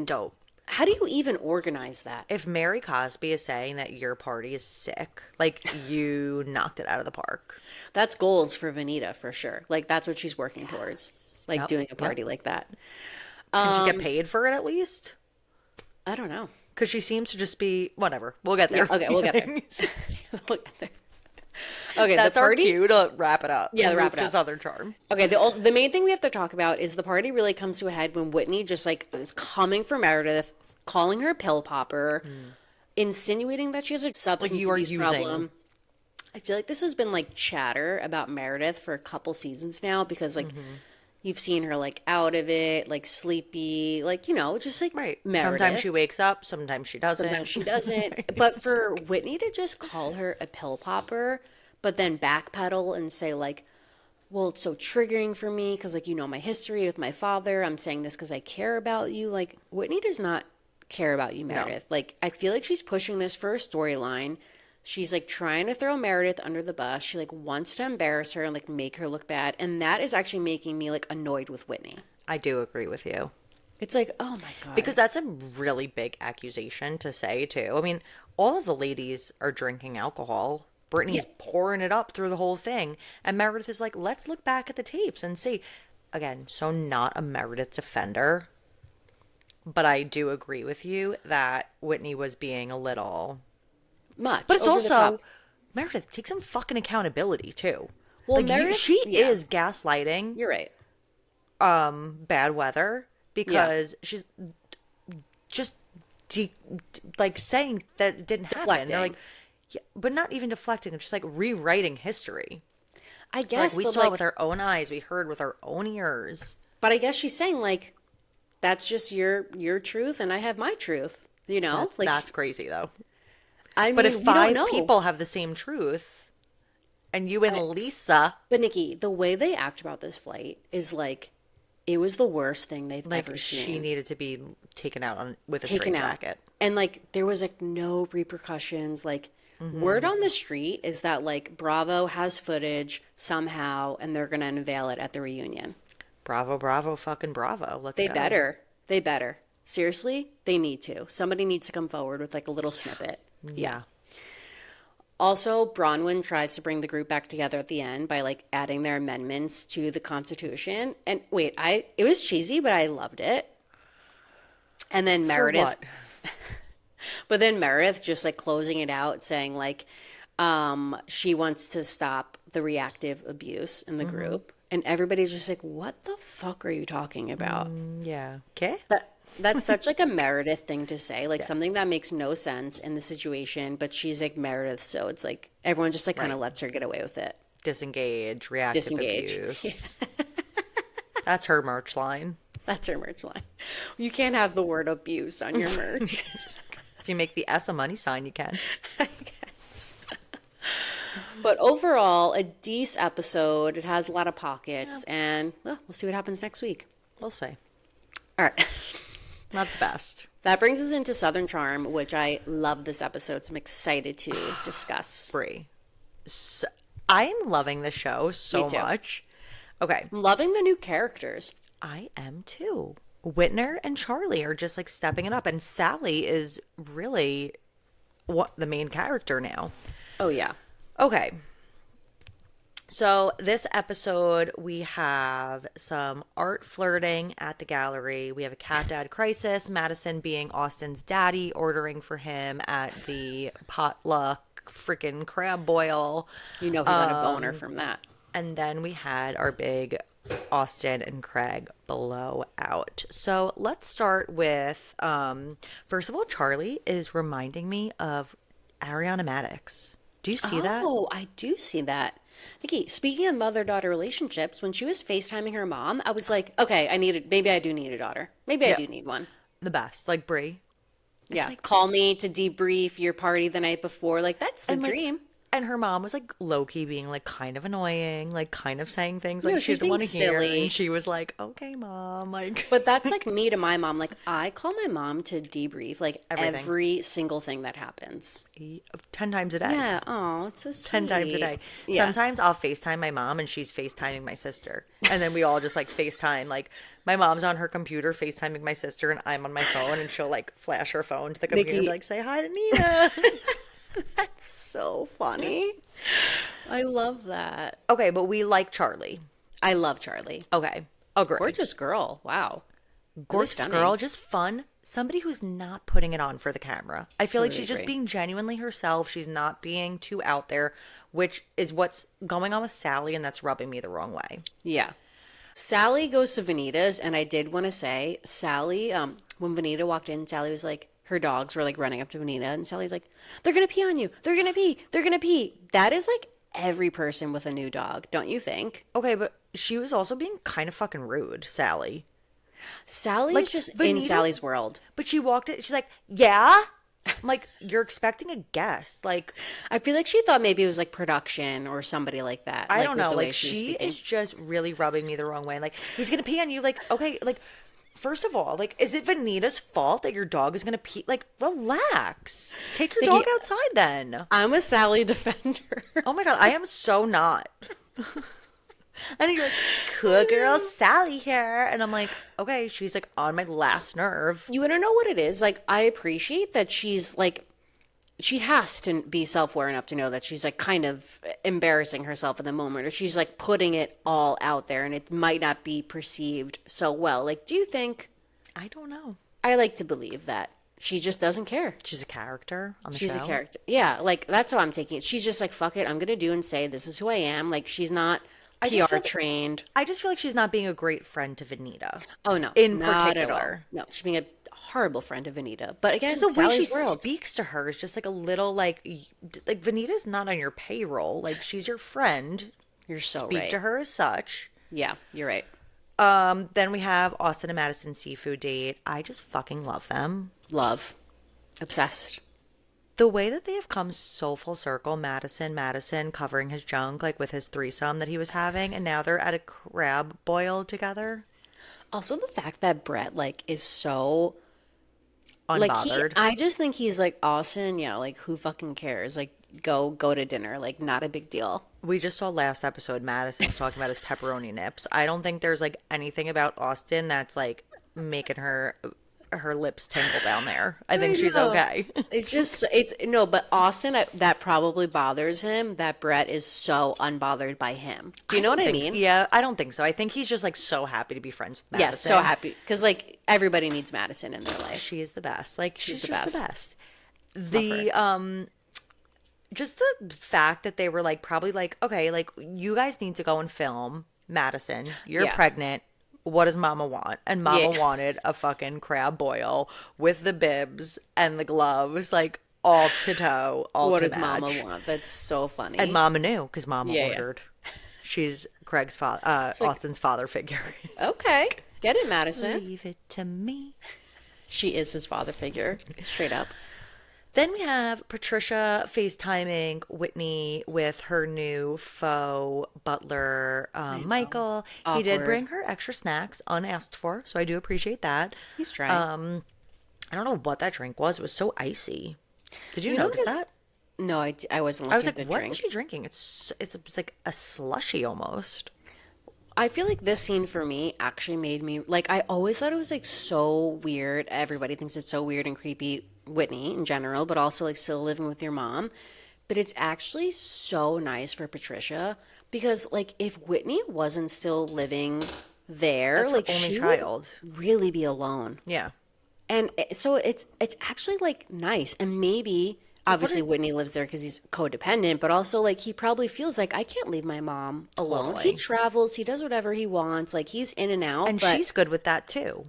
dope. how do you even organize that? If Mary Cosby is saying that your party is sick, like you knocked it out of the park. That's goals for Vanita for sure. Like that's what she's working towards. Yes. Like Yep. doing a Yep. party like that. Can she get Um, paid for it at least? I don't know. Because she seems to just be whatever. We'll get Yeah, there. okay, we'll get there. We'll get there. Okay, the That's our party. cue to wrap it up. Yeah, and wrap move it to up. Southern Charm. Okay, the main thing we have to talk about is the party really comes to a head when Whitney just like is coming for Meredith, calling her a pill popper, insinuating that she has a Like substance you are abuse using. problem. I feel like this has been like chatter about Meredith for a couple seasons now because like you've seen her like out of it, like sleepy, like just like Right. Sometimes Meredith. she wakes up, sometimes she Sometimes doesn't. she doesn't. But for Whitney to just call her a pill popper, but then backpedal and say like, well, it's so triggering for me because like my history with my father. I'm saying this because I care about you. Like Whitney does not care about you, No. Meredith. Like I feel like she's pushing this for a storyline. She's like trying to throw Meredith under the bus. She like wants to embarrass her and like make her look bad. And that is actually making me like annoyed with Whitney. I do agree with you. It's like, oh my God. Because that's a really big accusation to say, too. I mean, all of the ladies are drinking alcohol. Brittany's pouring it up through the whole thing. And Meredith is like, let's look back at the tapes and see. Again, so not a Meredith defender. But I do agree with you that Whitney was being a little. Much. But it's over the also, top. Meredith, take some fucking accountability, too. Well, Like, Meredith, she yeah, is gaslighting you're right. bad weather because she's just like saying that it didn't happen. They're Deflecting. like, yeah, but not even deflecting. It's just like rewriting history. I Like guess, we but saw like, with our own eyes, we heard with our own ears. but I guess she's saying like, that's just your truth, and I have my truth. Like That's crazy though. I mean, But if we don't five know. people have the same truth, and you and Lisa, But Nikki, the way they act about this flight is like, it was the worst thing they've like ever she seen. needed to be taken out on with a Taken out, straitjacket. and like there was like no repercussions. Like word on the street is that like Bravo has footage somehow, and they're gonna unveil it at the reunion. Bravo, bravo, fucking bravo. Let's They go. better. They better. Seriously, they need to. Somebody needs to come forward with like a little snippet. Yeah. Also, Bronwyn tries to bring the group back together at the end by like adding their amendments to the Constitution. And wait, it was cheesy, but I loved it. And then For Meredith, what? but then Meredith just like closing it out, saying like she wants to stop the reactive abuse in the group. And everybody's just like, what the fuck are you talking about? Yeah. Okay. That's such like a Meredith thing to say, like something that makes no sense in the situation, but she's like Meredith, so it's like everyone just like kind of lets her get away with it. Disengage, reactive Disengage. abuse. That's her merch line. That's her merch line. You can't have the word abuse on your merch. If you make the S a money sign, you can. I guess. But overall, a decent episode. It has a lot of pockets, and well, we'll see what happens next week. We'll see. All right. Not the best. That brings us into Southern Charm, which I love this episode, so I'm excited to discuss. Brie. So, I am loving the show so Me too. much. Okay. I'm loving the new characters. I am too. Whitner and Charlie are just like stepping it up, and Sally is really the main character now. Oh, yeah. Okay. So this episode, we have some art flirting at the gallery. We have a cat dad crisis. Madison being Austin's daddy, ordering for him at the potluck freaking crab boil. You know he got a boner from that. And then we had our big Austin and Craig blowout. So let's start with, first of all, Charlie is reminding me of Ariana Madix. Do you see that? Oh, I do see that. Nikki, speaking of mother-daughter relationships, when she was FaceTiming her mom, I was like, okay, maybe I do need a daughter. Maybe I Yeah. do need one. The best. Like Brie. Yeah. like- Call me to debrief your party the night before. Like, that's the And, like, dream. And her mom was like low-key being like kind of annoying, like kind of saying things like No, she she's didn't being want to hear. And silly. she was like, okay, mom, like But that's like me to my mom. Like I call my mom to debrief like everything. every single thing that happens. 10 times a day. Yeah. Oh, it's so 10 times a sweet. day. Yeah. Sometimes I'll FaceTime my mom and she's FaceTiming my sister. And then we all just like FaceTime. Like my mom's on her computer FaceTiming my sister and I'm on my phone and she'll like flash her phone to the computer and be Nikki, like, say hi to Nina. that's so funny. I love that. Okay, but we like Charlie. I love Charlie. Okay, agree. Gorgeous girl. Wow. Really Gorgeous stunning. girl, just fun. Somebody who's not putting it on for the camera. I feel like Totally she's just agree. being genuinely herself. She's not being too out there, which is what's going on with Sally, and that's rubbing me the wrong way. Yeah. Sally goes to Vanita's, and I did want to say, Sally, when Vanita walked in, Sally was like, her dogs were like running up to Vanita, and Sally's like, they're gonna pee on you. They're gonna pee. They're gonna pee. That is like every person with a new dog, don't you think? Okay, but she was also being kind of fucking rude, Sally. Sally Like, is just in Vanita, Sally's world. but she walked in, she's like, yeah? I'm like, you're expecting a guest. Like, I feel like she thought maybe it was like production or somebody like that. I Like don't with know. the way Like, she was she speaking. is just really rubbing me the wrong way. Like, he's gonna pee on you. Like, okay, like, first of all, like, is it Vanita's fault that your dog is gonna pee? Like, relax. Take your Nikki, dog outside then. I'm a Sally defender. Oh my god, I am so not. And you're like, cool girl Sally here. And I'm like, okay, she's like on my last nerve. You want to know what it is? Like, I appreciate that she's like, she has to be self-aware enough to know that she's like kind of embarrassing herself in the moment, or she's like putting it all out there and it might not be perceived so well. Like, do you think, I don't know. I like to believe that she just doesn't care. She's a character on the She's show. a character. Yeah, like that's how I'm taking it. She's just like, fuck it, I'm gonna do and say this is who I am. Like, she's not I just PR feel trained. I just feel like she's not being a great friend to Vanita. Oh no, In not particular. at all. No, she's being a horrible friend to Vanita. But again, Just the way she Sally's world. speaks to her is just like a little like Vanita's not on your payroll. Like she's your friend. You're so Speak right. to her as such. Yeah, you're right. Then we have Austin and Madison seafood date. I just fucking love them. Love. Obsessed. The way that they have come so full circle, Madison covering his junk like with his threesome that he was having, and now they're at a crab boil together. Also, the fact that Brett like is so like Unbothered. I just think he's like Austin. Yeah, like who fucking cares? Like go to dinner. Like not a big deal. We just saw last episode Madison was talking about his pepperoni nips. I don't think there's like anything about Austin that's like making her lips tingle down there. I think she's know. okay. It's just it's no, but Austin that probably bothers him. That Brett is so unbothered by him. Do you know what I mean? Yeah, I don't think so. I think he's just like so happy to be friends with Madison. Yes, so happy because like everybody needs Madison in their life. She is the best. Like she's the just the best. best. The just the fact that they were like probably like, okay, like you guys need to go and film Madison. You're Yeah. pregnant. What does mama want? And mama Yeah. wanted a fucking crab boil with the bibs and the gloves, like all to toe, all What to does Mama match. want? That's so funny. And mama knew because mama Yeah, yeah. ordered. She's Craig's father, like- Austin's father figure. Okay, get it, Madison. Leave it to me. She is his father figure, straight up. Then we have Patricia FaceTiming Whitney with her new faux butler, Michael. He did Awkward. bring her extra snacks unasked for, so I do appreciate that. He's trying. I don't know what that drink was. It was so icy. Did you, You notice notice- that? No, I wasn't I looking was at like, the what drink. is she drinking? It's like a slushy almost. I feel like this scene for me actually made me like I always thought it was like so weird. Everybody thinks it's so weird and creepy, Whitney in general, but also like still living with your mom. But it's actually so nice for Patricia because like if Whitney wasn't still living there, That's her like only she child. would really be alone. Yeah. And so it's actually like nice. And maybe obviously Whitney lives there because he's codependent, but also like he probably feels like I can't leave my mom alone. Totally. He travels, he does whatever he wants, like he's in and out. And but she's good with that too.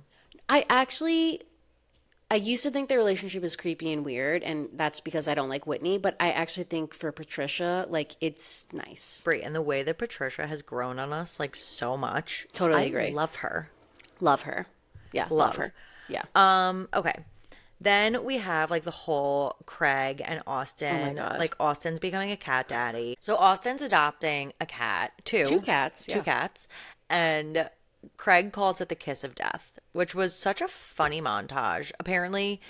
I used to think their relationship was creepy and weird, and that's because I don't like Whitney, but I actually think for Patricia, like it's nice. Brie, and the way that Patricia has grown on us like so much. Totally I agree. love her. Love her. Yeah, love her. Yeah. Okay. Then we have like the whole Craig and Oh my Austin, God. like Austin's becoming a cat daddy. So Austin's adopting a cat, Two cats, two yeah. cats, and Craig calls it the kiss of death, which was such a funny montage. Apparently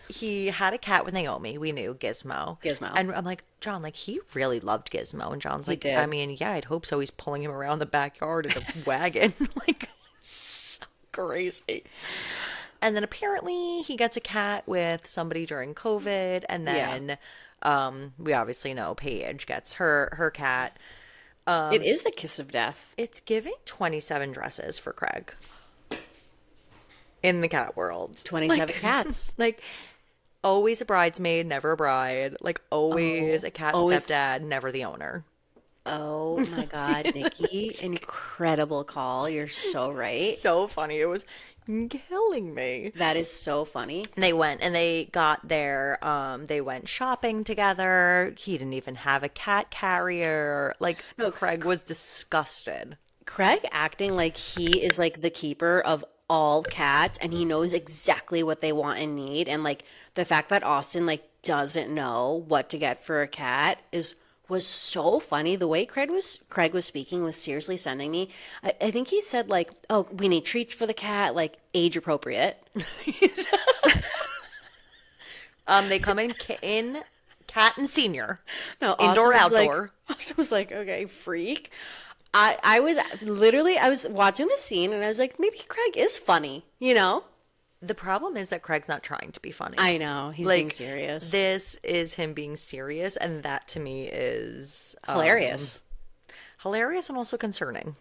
he had a cat with Naomi. We knew Gizmo. Gizmo. And I'm like, John, like he really loved Gizmo. And John's He like, I did. mean, yeah, I'd hope so. He's pulling him around the backyard in a wagon. Like, so crazy. And then apparently he gets a cat with somebody during COVID, and Yeah. then we obviously know Paige gets her cat. It is the kiss of death. It's giving 27 dresses for Craig in the cat world. 27 cats. Like always a bridesmaid, never a bride. Like always Oh, a cat always. stepdad, never the owner. Oh my God, Nikki. Incredible call. You're so right. So funny. It was killing me. That is so funny. They went and they got there. They went shopping together. He didn't even have a cat carrier. Like, No, Craig was disgusted. Craig acting like he is like the keeper of all cats and he knows exactly what they want and need. And like the fact that Austin like doesn't know what to get for a cat is was so funny. The way Craig was speaking was seriously sending me. I think he said like, "Oh, we need treats for the cat, like age appropriate." They come in cat and senior, No, indoor, Austin was like, outdoor. Austin was like, "Okay, freak." I was literally I was watching the scene and I was like, maybe Craig is funny, you know? The problem is that Craig's not trying to be funny. I know he's being serious. This is him being serious, and that to me is Hilarious. hilarious and also concerning.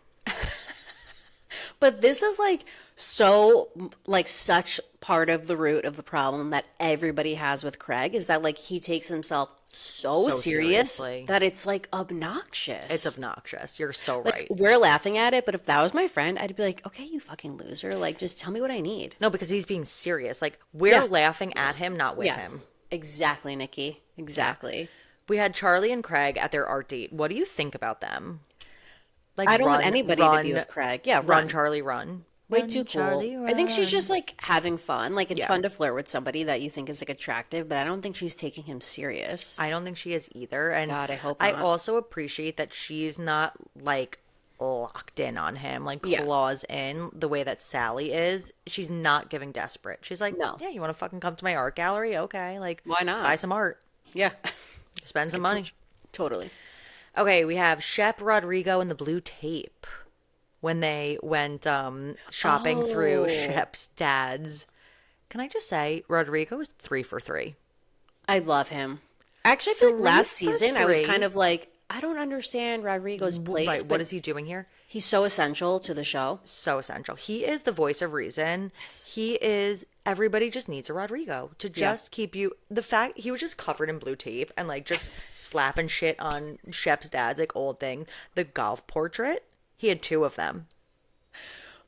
But this is like so like such part of the root of the problem that everybody has with Craig is that like he takes himself so So serious seriously. that it's like obnoxious. It's obnoxious. You're so like right. we're laughing at it, but if that was my friend, I'd be like, okay, you fucking loser. Like just tell me what I need. No, because he's being serious. Like we're Yeah. laughing at him, not with Yeah. him. Exactly, Nikki. Exactly. We had Charlie and Craig at their art date. What do you think about them? Like I don't want anybody to be with Craig. Yeah, run, Charlie, run. Way Run, too cool. Charlie, I think she's run. just like having fun. Like it's Yeah. fun to flirt with somebody that you think is like attractive, but I don't think she's taking him serious. I don't think she is either. And God, I hope I not. also appreciate that she's not like locked in on him, like Yeah. claws in the way that Sally is. She's not giving desperate. She's like, No. yeah, you want to fucking come to my art gallery? Okay. Like, Why not? buy some art, Yeah, spend some money. totally. Okay, we have Shep, Rodrigo, and the blue tape when they went shopping through Oh. Shep's dad's. Can I just say, Rodrigo is 3 for 3. I love him. Actually, I feel like 3 last for season I was 3. kind of like, I don't understand Rodrigo's place, Right, but what is he doing here? he's so essential to the show. So essential. He is the voice of reason. He is, everybody just needs a Rodrigo to just keep you. The fact he was just covered in blue tape and like just slapping shit on Shep's dad's like old thing. The golf portrait, he had 2 of them.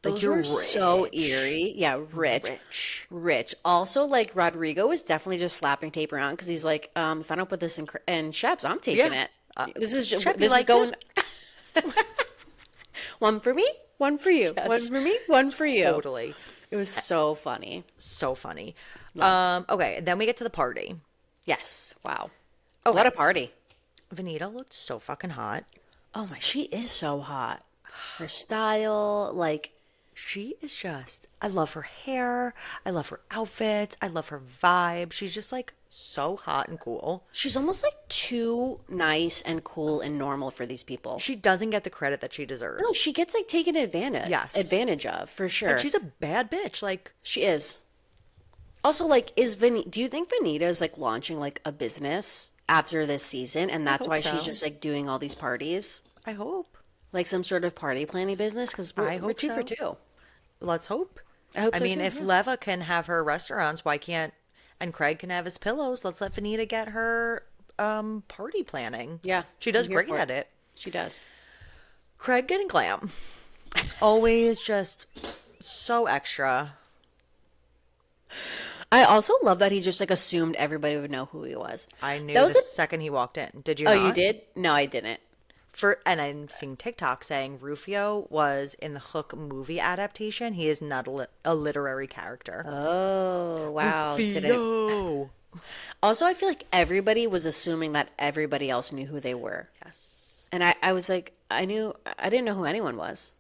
Like, Those you're were so rich. eerie. Yeah, rich. Rich. Rich. Also, like Rodrigo was definitely just slapping tape around because he's like, if I don't put this in Shep's, I'm taking Yeah. it. This is just Shep, you this is like going this? one for me, one for you, one for me, one for you. Totally. It was so funny. So funny. Loved. Okay, then we get to the party. Yes. Wow. Okay. What a party. Vanita looked so fucking hot. Oh my, she is so hot. Her style, like, She is just, I love her hair. I love her outfits. I love her vibe. She's just like so hot and cool. she's almost like too nice and cool and normal for these people. She doesn't get the credit that she deserves. No, she gets like taken advantage of for sure. And she's a bad bitch. Like, She is. Also, like, do you think Vanita is like launching like a business after this season, and that's hope why so. she's just like doing all these parties, I hope. like some sort of party planning business? Because we're, I we're hope two for so. two. Let's hope. I hope I so mean, too, if yeah. Leva can have her restaurants, why can't, and Craig can have his pillows, let's let Vanita get her party planning. Yeah, She does I'm here great for at it. She does. Craig getting glam. Always just so extra. I also love that he just like assumed everybody would know who he was. I knew That was the a second he walked in. Did you Oh, not? you did? No, I didn't. And I'm seeing TikTok saying Rufio was in the Hook movie adaptation. He is not a literary character. Oh, wow. Didn't. Rufio. Also, I feel like everybody was assuming that everybody else knew who they were. Yes. And I was like, I didn't know who anyone was.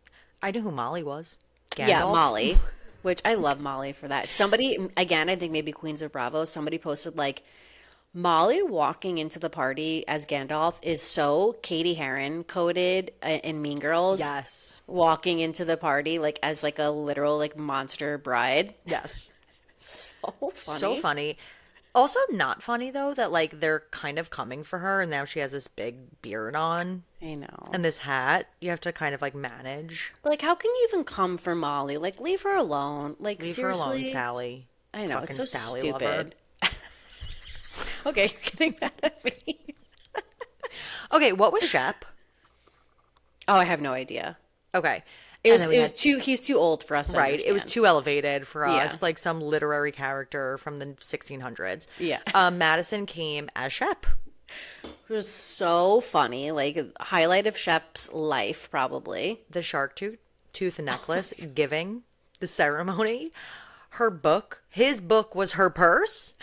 I knew who Molly was. Yeah, Gandalf. Molly, which I love Molly for that. Somebody, again, I think maybe Queens of Bravo, somebody posted like, Molly walking into the party as Gandalf is so Katie Heron coded in Mean Girls. Yes. Walking into the party like as like a literal like monster bride. Yes. So funny. So funny. Also not funny though that like they're kind of coming for her and now she has this big beard on I know. and this hat. You have to kind of like manage. But, like, how can you even come for Molly? Like, leave her alone. Like, Leave seriously. her alone, Sally. I know, it's so Fucking Sally lover. stupid. Okay, you're getting mad at me. Okay, what was Shep? Oh, I have no idea. Okay. It And was then we it was had- too he's too old for us to right. It was understand. too elevated for Yeah. us, like some literary character from the 1600s. Yeah. Madison came as Shep. It was so funny. Like, highlight of Shep's life, probably. The shark tooth necklace, giving the ceremony. Her book, his book was her purse.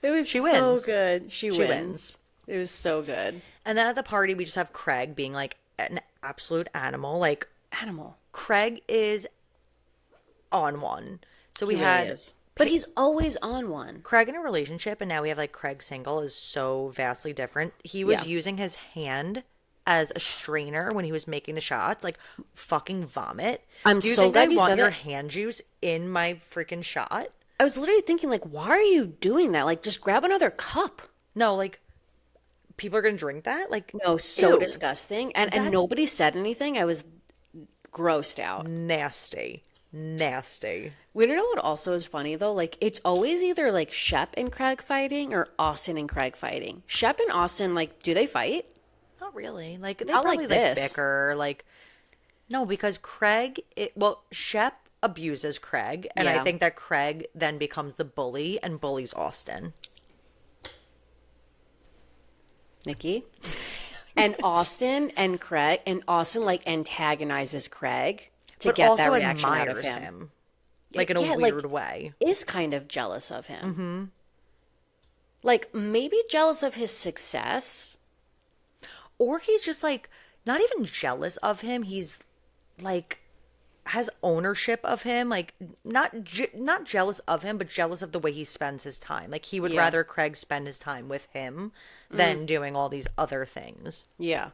It was She so wins. good. She She wins. wins. It was so good. And then at the party, we just have Craig being like an absolute animal. Like, Animal. Craig is on one. So we He really had is. But he's always on one. Craig in a relationship, and now we have like Craig single is so vastly different. He was Yeah. using his hand as a strainer when he was making the shots, like fucking vomit. I'm Do you so think glad I you want said your that. hand juice in my freaking shot? I was literally thinking, like, why are you doing that? Like, just grab another cup. No, like people are gonna drink that? Like No, so ew, disgusting. And That's- nobody said anything. I was grossed out. nasty. Nasty. We don't know what also is funny though. Like, it's always either like Shep and Craig fighting or Austin and Craig fighting. Shep and Austin, like, do they fight? Not really. Like they Not like probably this. bicker. Like no, because Shep abuses Craig, and I Yeah. think that Craig then becomes the bully and bullies Austin. Nikki? And Austin and Craig, and Austin like antagonizes Craig to But get also that reaction out of admires him. like in a Yeah, like- weird way. Is kind of jealous of him. Mm-hmm. Like, maybe jealous of his success. Or he's just like not even jealous of him. He's like has ownership of him. Like not jealous of him, but jealous of the way he spends his time. Like he would Yeah. rather Craig spend his time with him than doing all these other things. Yeah.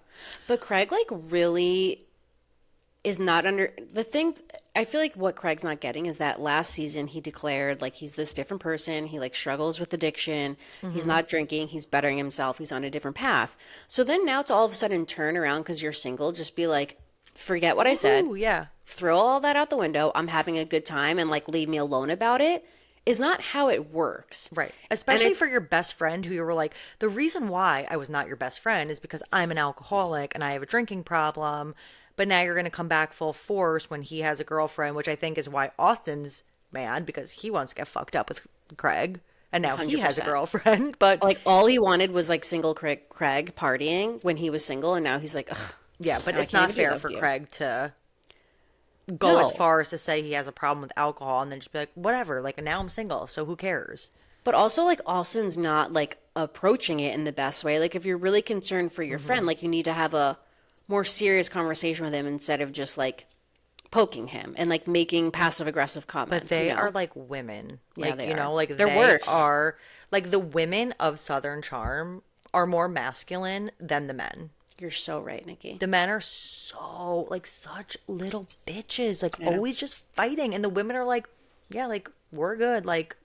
But Craig, like, really is not under the thing. I feel like what Craig's not getting is that last season he declared, like, he's this different person. He, like, struggles with addiction. He's not drinking. He's bettering himself. He's on a different path. So then now to all of a sudden turn around because you're single, just be like, forget what I said. Ooh, yeah. Throw all that out the window. I'm having a good time and, like, leave me alone about it is not how it works. Right. Especially for your best friend who you were like, the reason why I was not your best friend is because I'm an alcoholic and I have a drinking problem. But now you're going to come back full force when he has a girlfriend, which I think is why Austin's mad because he wants to get fucked up with Craig. And now he has a 100%. girlfriend. But Like, all he wanted was, like, single Craig partying when he was single, and now he's like, ugh. yeah, but I it's can't not even be fair with for you. Craig to go as No. far as to say he has a problem with alcohol and then just be like, whatever. Like, now I'm single, so who cares? But also, like, Austin's not, like, approaching it in the best way. Like, if you're really concerned for your friend, like, you need to have a more serious conversation with him instead of just, like, poking him and, like, making passive-aggressive comments. But they you know? are like women. Yeah, Like, they you know, are. like They're they worse. are like the women of Southern Charm are more masculine than the men. You're so right, Nikki. The men are so like such little bitches, like always just fighting. And the women are like, yeah, like we're good. Like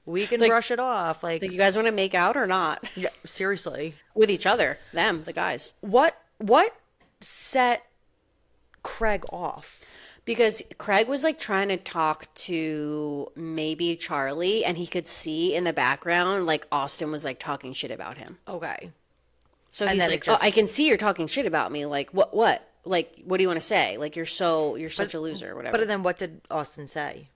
we can like- brush it off. Like, Like, you guys want to make out or not? yeah, seriously. With each other. Them, the guys. What set Craig off? Because Craig was, like, trying to talk to maybe Charlie, and he could see in the background, like, Austin was, like, talking shit about him. Okay. So And he's then like, it "Oh, I just- can see you're talking shit about me. Like, what? Like, what do you want to say? Like, you're such a loser, or whatever." But then what did Austin say?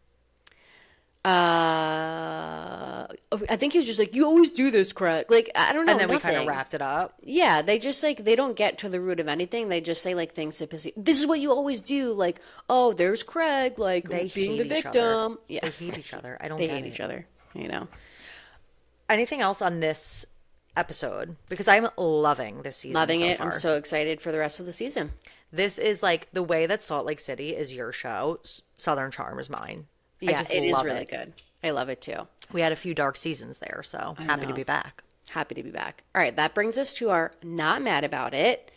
I think he was just like, you always do this, Craig. Like, I don't know, And then we kind of nothing. wrapped it up. Yeah, they just like they don't get to the root of anything. They just say like things to piss you. This is what you always do. Like, oh, there's Craig, like They being the hate each other. victim. Yeah, They hate each other. I don't they get hate each it. other. You know. Anything else on this episode? Because I'm loving this season Loving so it. I'm far. so excited for the rest of the season. This is like the way that Salt Lake City is your show. Southern Charm is mine. I Yeah, just it is love really it. good. I love it too. We had a few dark seasons there, so I happy to know. be back. Happy to be back. All right, that brings us to our not mad about it.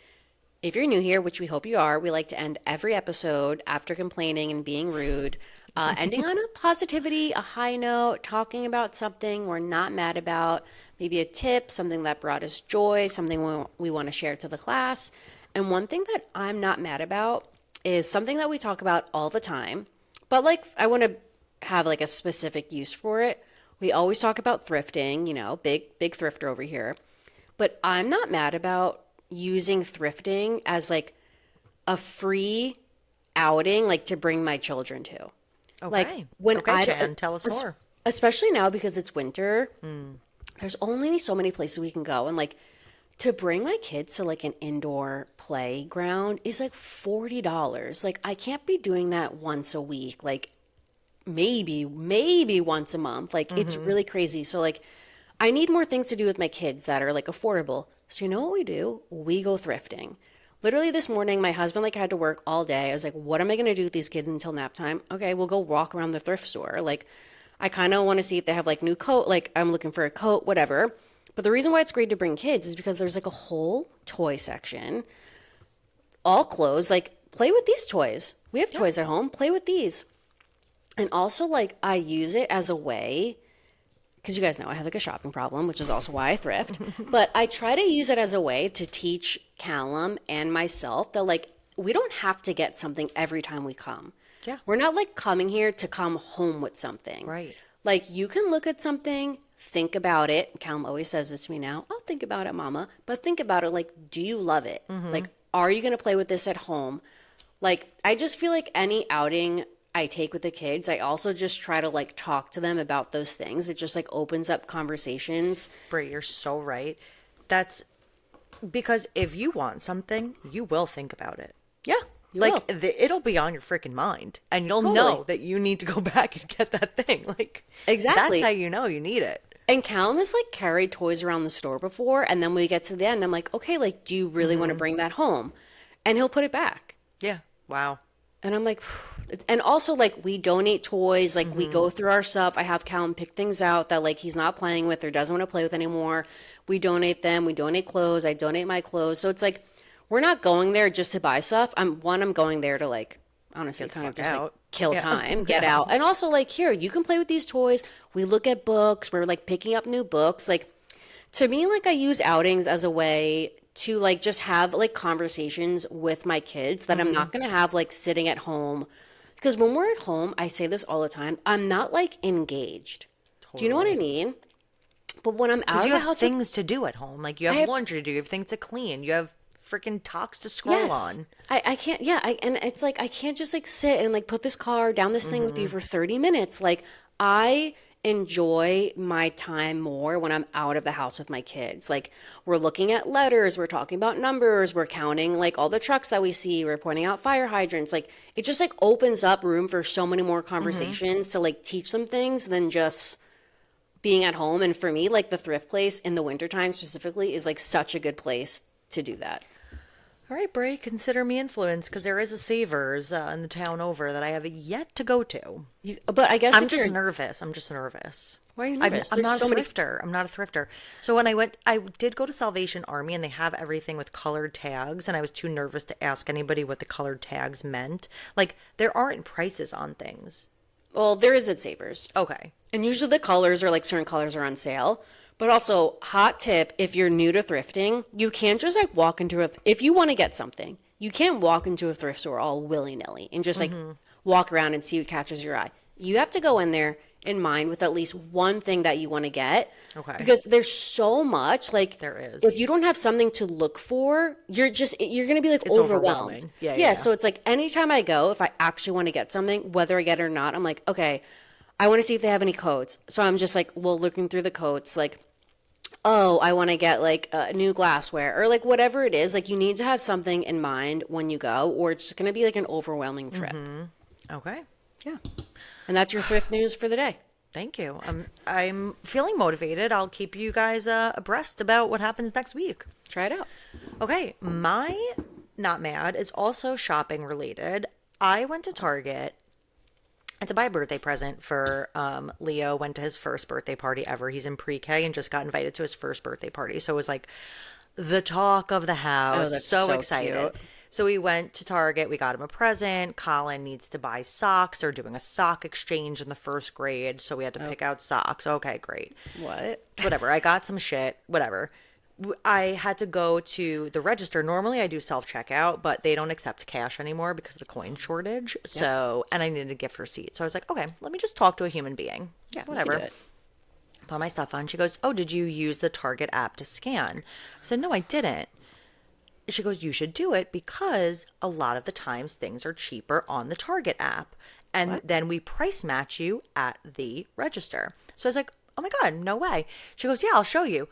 If you're new here, which we hope you are, we like to end every episode after complaining and being rude, ending on a positivity, a high note, talking about something we're not mad about, maybe a tip, something that brought us joy, something we want to share to the class. And one thing that I'm not mad about is something that we talk about all the time, but like I want to have like a specific use for it. We always talk about thrifting, you know, big thrifter over here. But I'm not mad about using thrifting as like a free outing, like to bring my children to. Like Okay. when Okay, Jan, tell us more. especially now because it's winter, there's only so many places we can go. And like to bring my kids to like an indoor playground is like $40. Like I can't be doing that once a week. Like maybe once a month. Like it's really crazy. So like I need more things to do with my kids that are like affordable. So you know what we do? We go thrifting. Literally this morning, my husband like had to work all day. I was like, what am I going to do with these kids until nap time? Okay, we'll go walk around the thrift store. Like I kind of want to see if they have like new coat. Like I'm looking for a coat, whatever. But the reason why it's great to bring kids is because there's like a whole toy section, all clothes. Like play with these toys. We have toys at home. Play with these. And also like I use it as a way because you guys know I have like a shopping problem, which is also why I thrift. But I try to use it as a way to teach Callum and myself that like we don't have to get something every time we come. Yeah. We're not like coming here to come home with something. Right. Like you can look at something, think about it. Callum always says this to me now. I'll think about it, mama. But think about it like, do you love it? Like, are you going to play with this at home? Like, I just feel like any outing I take with the kids, I also just try to like talk to them about those things. It just like opens up conversations. Brie, you're so right. That's because if you want something, you will think about it. Yeah, you will. It'll be on your freaking mind, and you'll Totally. know that you need to go back and get that thing. Like Exactly. that's how you know you need it. And Callum has like carried toys around the store before, and then when we get to the end, I'm like, okay, like, do you really want to bring that home? And he'll put it back. Yeah. Wow. And I'm like, and also like we donate toys, like we go through our stuff. I have Callum pick things out that like he's not playing with or doesn't want to play with anymore. We donate them. We donate clothes. I donate my clothes. So it's like we're not going there just to buy stuff. I'm going there to like honestly Get the kind of fuck just like out. kill Yeah. time, get out. And also like here, you can play with these toys. We look at books. We're like picking up new books. Like to me, like I use outings as a way to like just have like conversations with my kids that I'm not going to have like sitting at home. Because when we're at home, I say this all the time, I'm not like engaged. Do you know what I mean? But when I'm out Because of you the have house, things to do at home. Like you have have- laundry to do, you have things to clean, you have freaking talks to scroll on. I can't, yeah. And it's like, I can't just like sit and like put this car down this thing with you for 30 minutes. Like I enjoy my time more when I'm out of the house with my kids. Like we're looking at letters, we're talking about numbers, we're counting like all the trucks that we see, we're pointing out fire hydrants. Like it just like opens up room for so many more conversations to like teach them things than just being at home. And for me, like the thrift place in the wintertime specifically is like such a good place to do that. All right, Bray, consider me influenced because there is a Savers in the town over that I have yet to go to. But I guess I'm if just you're, nervous. I'm just nervous. why are you I'm, nervous? I'm There's not so a many. thrifter. I'm not a thrifter. So when I went, I did go to Salvation Army and they have everything with colored tags, and I was too nervous to ask anybody what the colored tags meant. Like there aren't prices on things. Well, there is at Savers. Okay. And usually the colors are like certain colors are on sale. But also, hot tip, if you're new to thrifting, you can't just like walk into if you want to get something, you can't walk into a thrift store all willy-nilly and just like walk around and see what catches your eye. You have to go in there in mind with at least one thing that you want to get. Okay. Because there's so much, like There is. if you don't have something to look for, you're going to be like overwhelmed. overwhelming. Yeah. So it's like anytime I go, if I actually want to get something, whether I get it or not, I'm like, okay, I want to see if they have any codes. So I'm just like, well, looking through the codes, like, oh, I want to get like new glassware or like whatever it is. Like you need to have something in mind when you go, or it's just going to be like an overwhelming trip. Okay. Yeah. And that's your thrift news for the day. Thank you. I'm feeling motivated. I'll keep you guys abreast about what happens next week. Try it out. Okay, my not mad is also shopping related. I went to Target to buy a birthday present for Leo. Went to his first birthday party ever. He's in pre-K and just got invited to his first birthday party. So it was like the talk of the house. Oh, that's so so excited. cute. So we went to Target. We got him a present. Colin needs to buy socks. They're doing a sock exchange in the first grade. So we had to pick out socks. Okay, great. What? Whatever. I got some shit. Whatever. I had to go to the register. Normally I do self-checkout, but they don't accept cash anymore because of the coin shortage. So, and I needed a gift receipt. So I was like, okay, let me just talk to a human being. Yeah, Whatever. we can do it. Put my stuff on. She goes, oh, did you use the Target app to scan? I said, no, I didn't. She goes, you should do it because a lot of the times things are cheaper on the Target app. And What? then we price match you at the register. So I was like, oh my God, no way. She goes, yeah, I'll show you.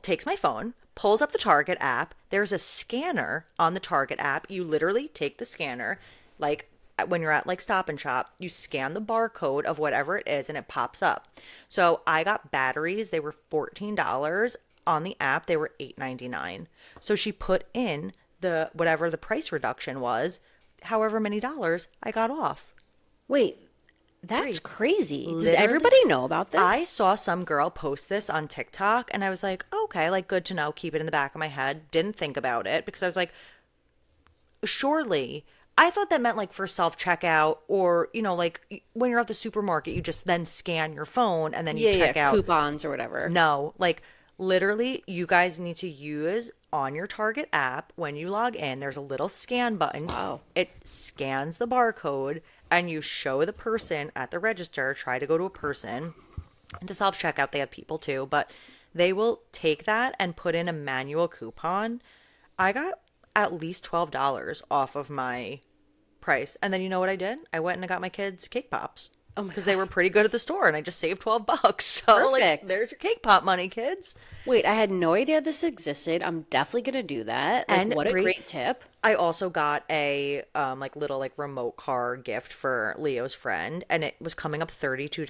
Takes my phone, pulls up the Target app. There's a scanner on the Target app. You literally take the scanner, like when you're at like Stop and Shop, you scan the barcode of whatever it is and it pops up. So I got batteries. They were $14 on the app. They were $8.99. So she put in the whatever the price reduction was, however many dollars I got off. Wait, that's crazy. Does Literally, everybody know about this? I saw some girl post this on TikTok and I was like, okay, like good to know. Keep it in the back of my head. Didn't think about it because I was like, surely. I thought that meant like for self-checkout or, like when you're at the supermarket, you just then scan your phone and then you check out. Coupons or whatever. No, like literally you guys need to use on your Target app when you log in. There's a little scan button. Wow. It scans the barcode and you show the person at the register, try to go to a person. And to self-checkout, they have people too, but they will take that and put in a manual coupon. I got at least $12 off of my price. And then you know what I did? I went and I got my kids cake pops. Oh my Because they were pretty good at the store and I just saved $12. So like Perfect. there's your cake pop money, kids. Wait, I had no idea this existed. I'm definitely gonna do that. Like, And what a Brie- great tip. I also got a like little like remote car gift for Leo's friend and it was coming up $32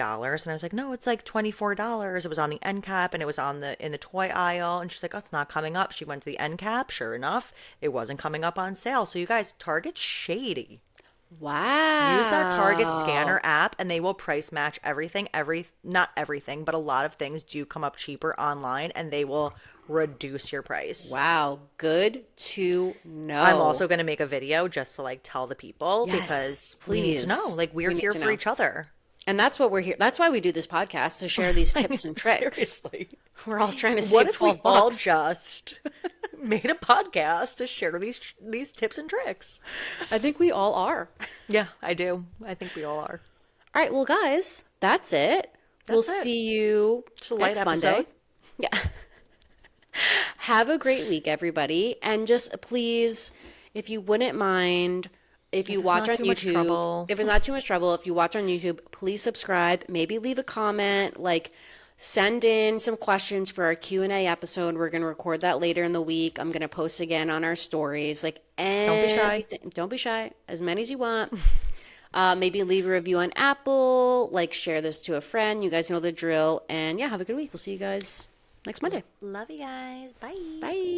and I was like, no, it's like $24. It was on the end cap and it was in the toy aisle and she's like, oh, it's not coming up. She went to the end cap. Sure enough, it wasn't coming up on sale. So you guys, Target's shady. Wow. Use that Target scanner app and they will price match everything. Not everything, but a lot of things do come up cheaper online and they will reduce your price. Wow, good to know. I'm also going to make a video just to like tell the people Yes, because we need to please. know. Like we're We need here to for know. each other. And that's what we're here. That's why we do this podcast, to share these tips and tricks. Seriously. We're all trying to What save if we 12 all bucks. just made a podcast to share these tips and tricks? I think we all are. Yeah, I do. I think we all are. All right, well, guys, that's it. We'll That's it. see you Just a light next Monday. episode. Yeah. Have a great week, everybody. And just please, if you wouldn't mind, if you it's watch not on too much YouTube, trouble. if it's not too much trouble, if you watch on YouTube, please subscribe. Maybe leave a comment. Like, send in some questions for our Q&A episode. We're going to record that later in the week. I'm going to post again on our stories. Like, Don't be shy. Don't be shy. As many as you want. Maybe leave a review on Apple. Like, share this to a friend. You guys know the drill. And yeah, have a good week. We'll see you guys next Monday. Love you guys. Bye. Bye.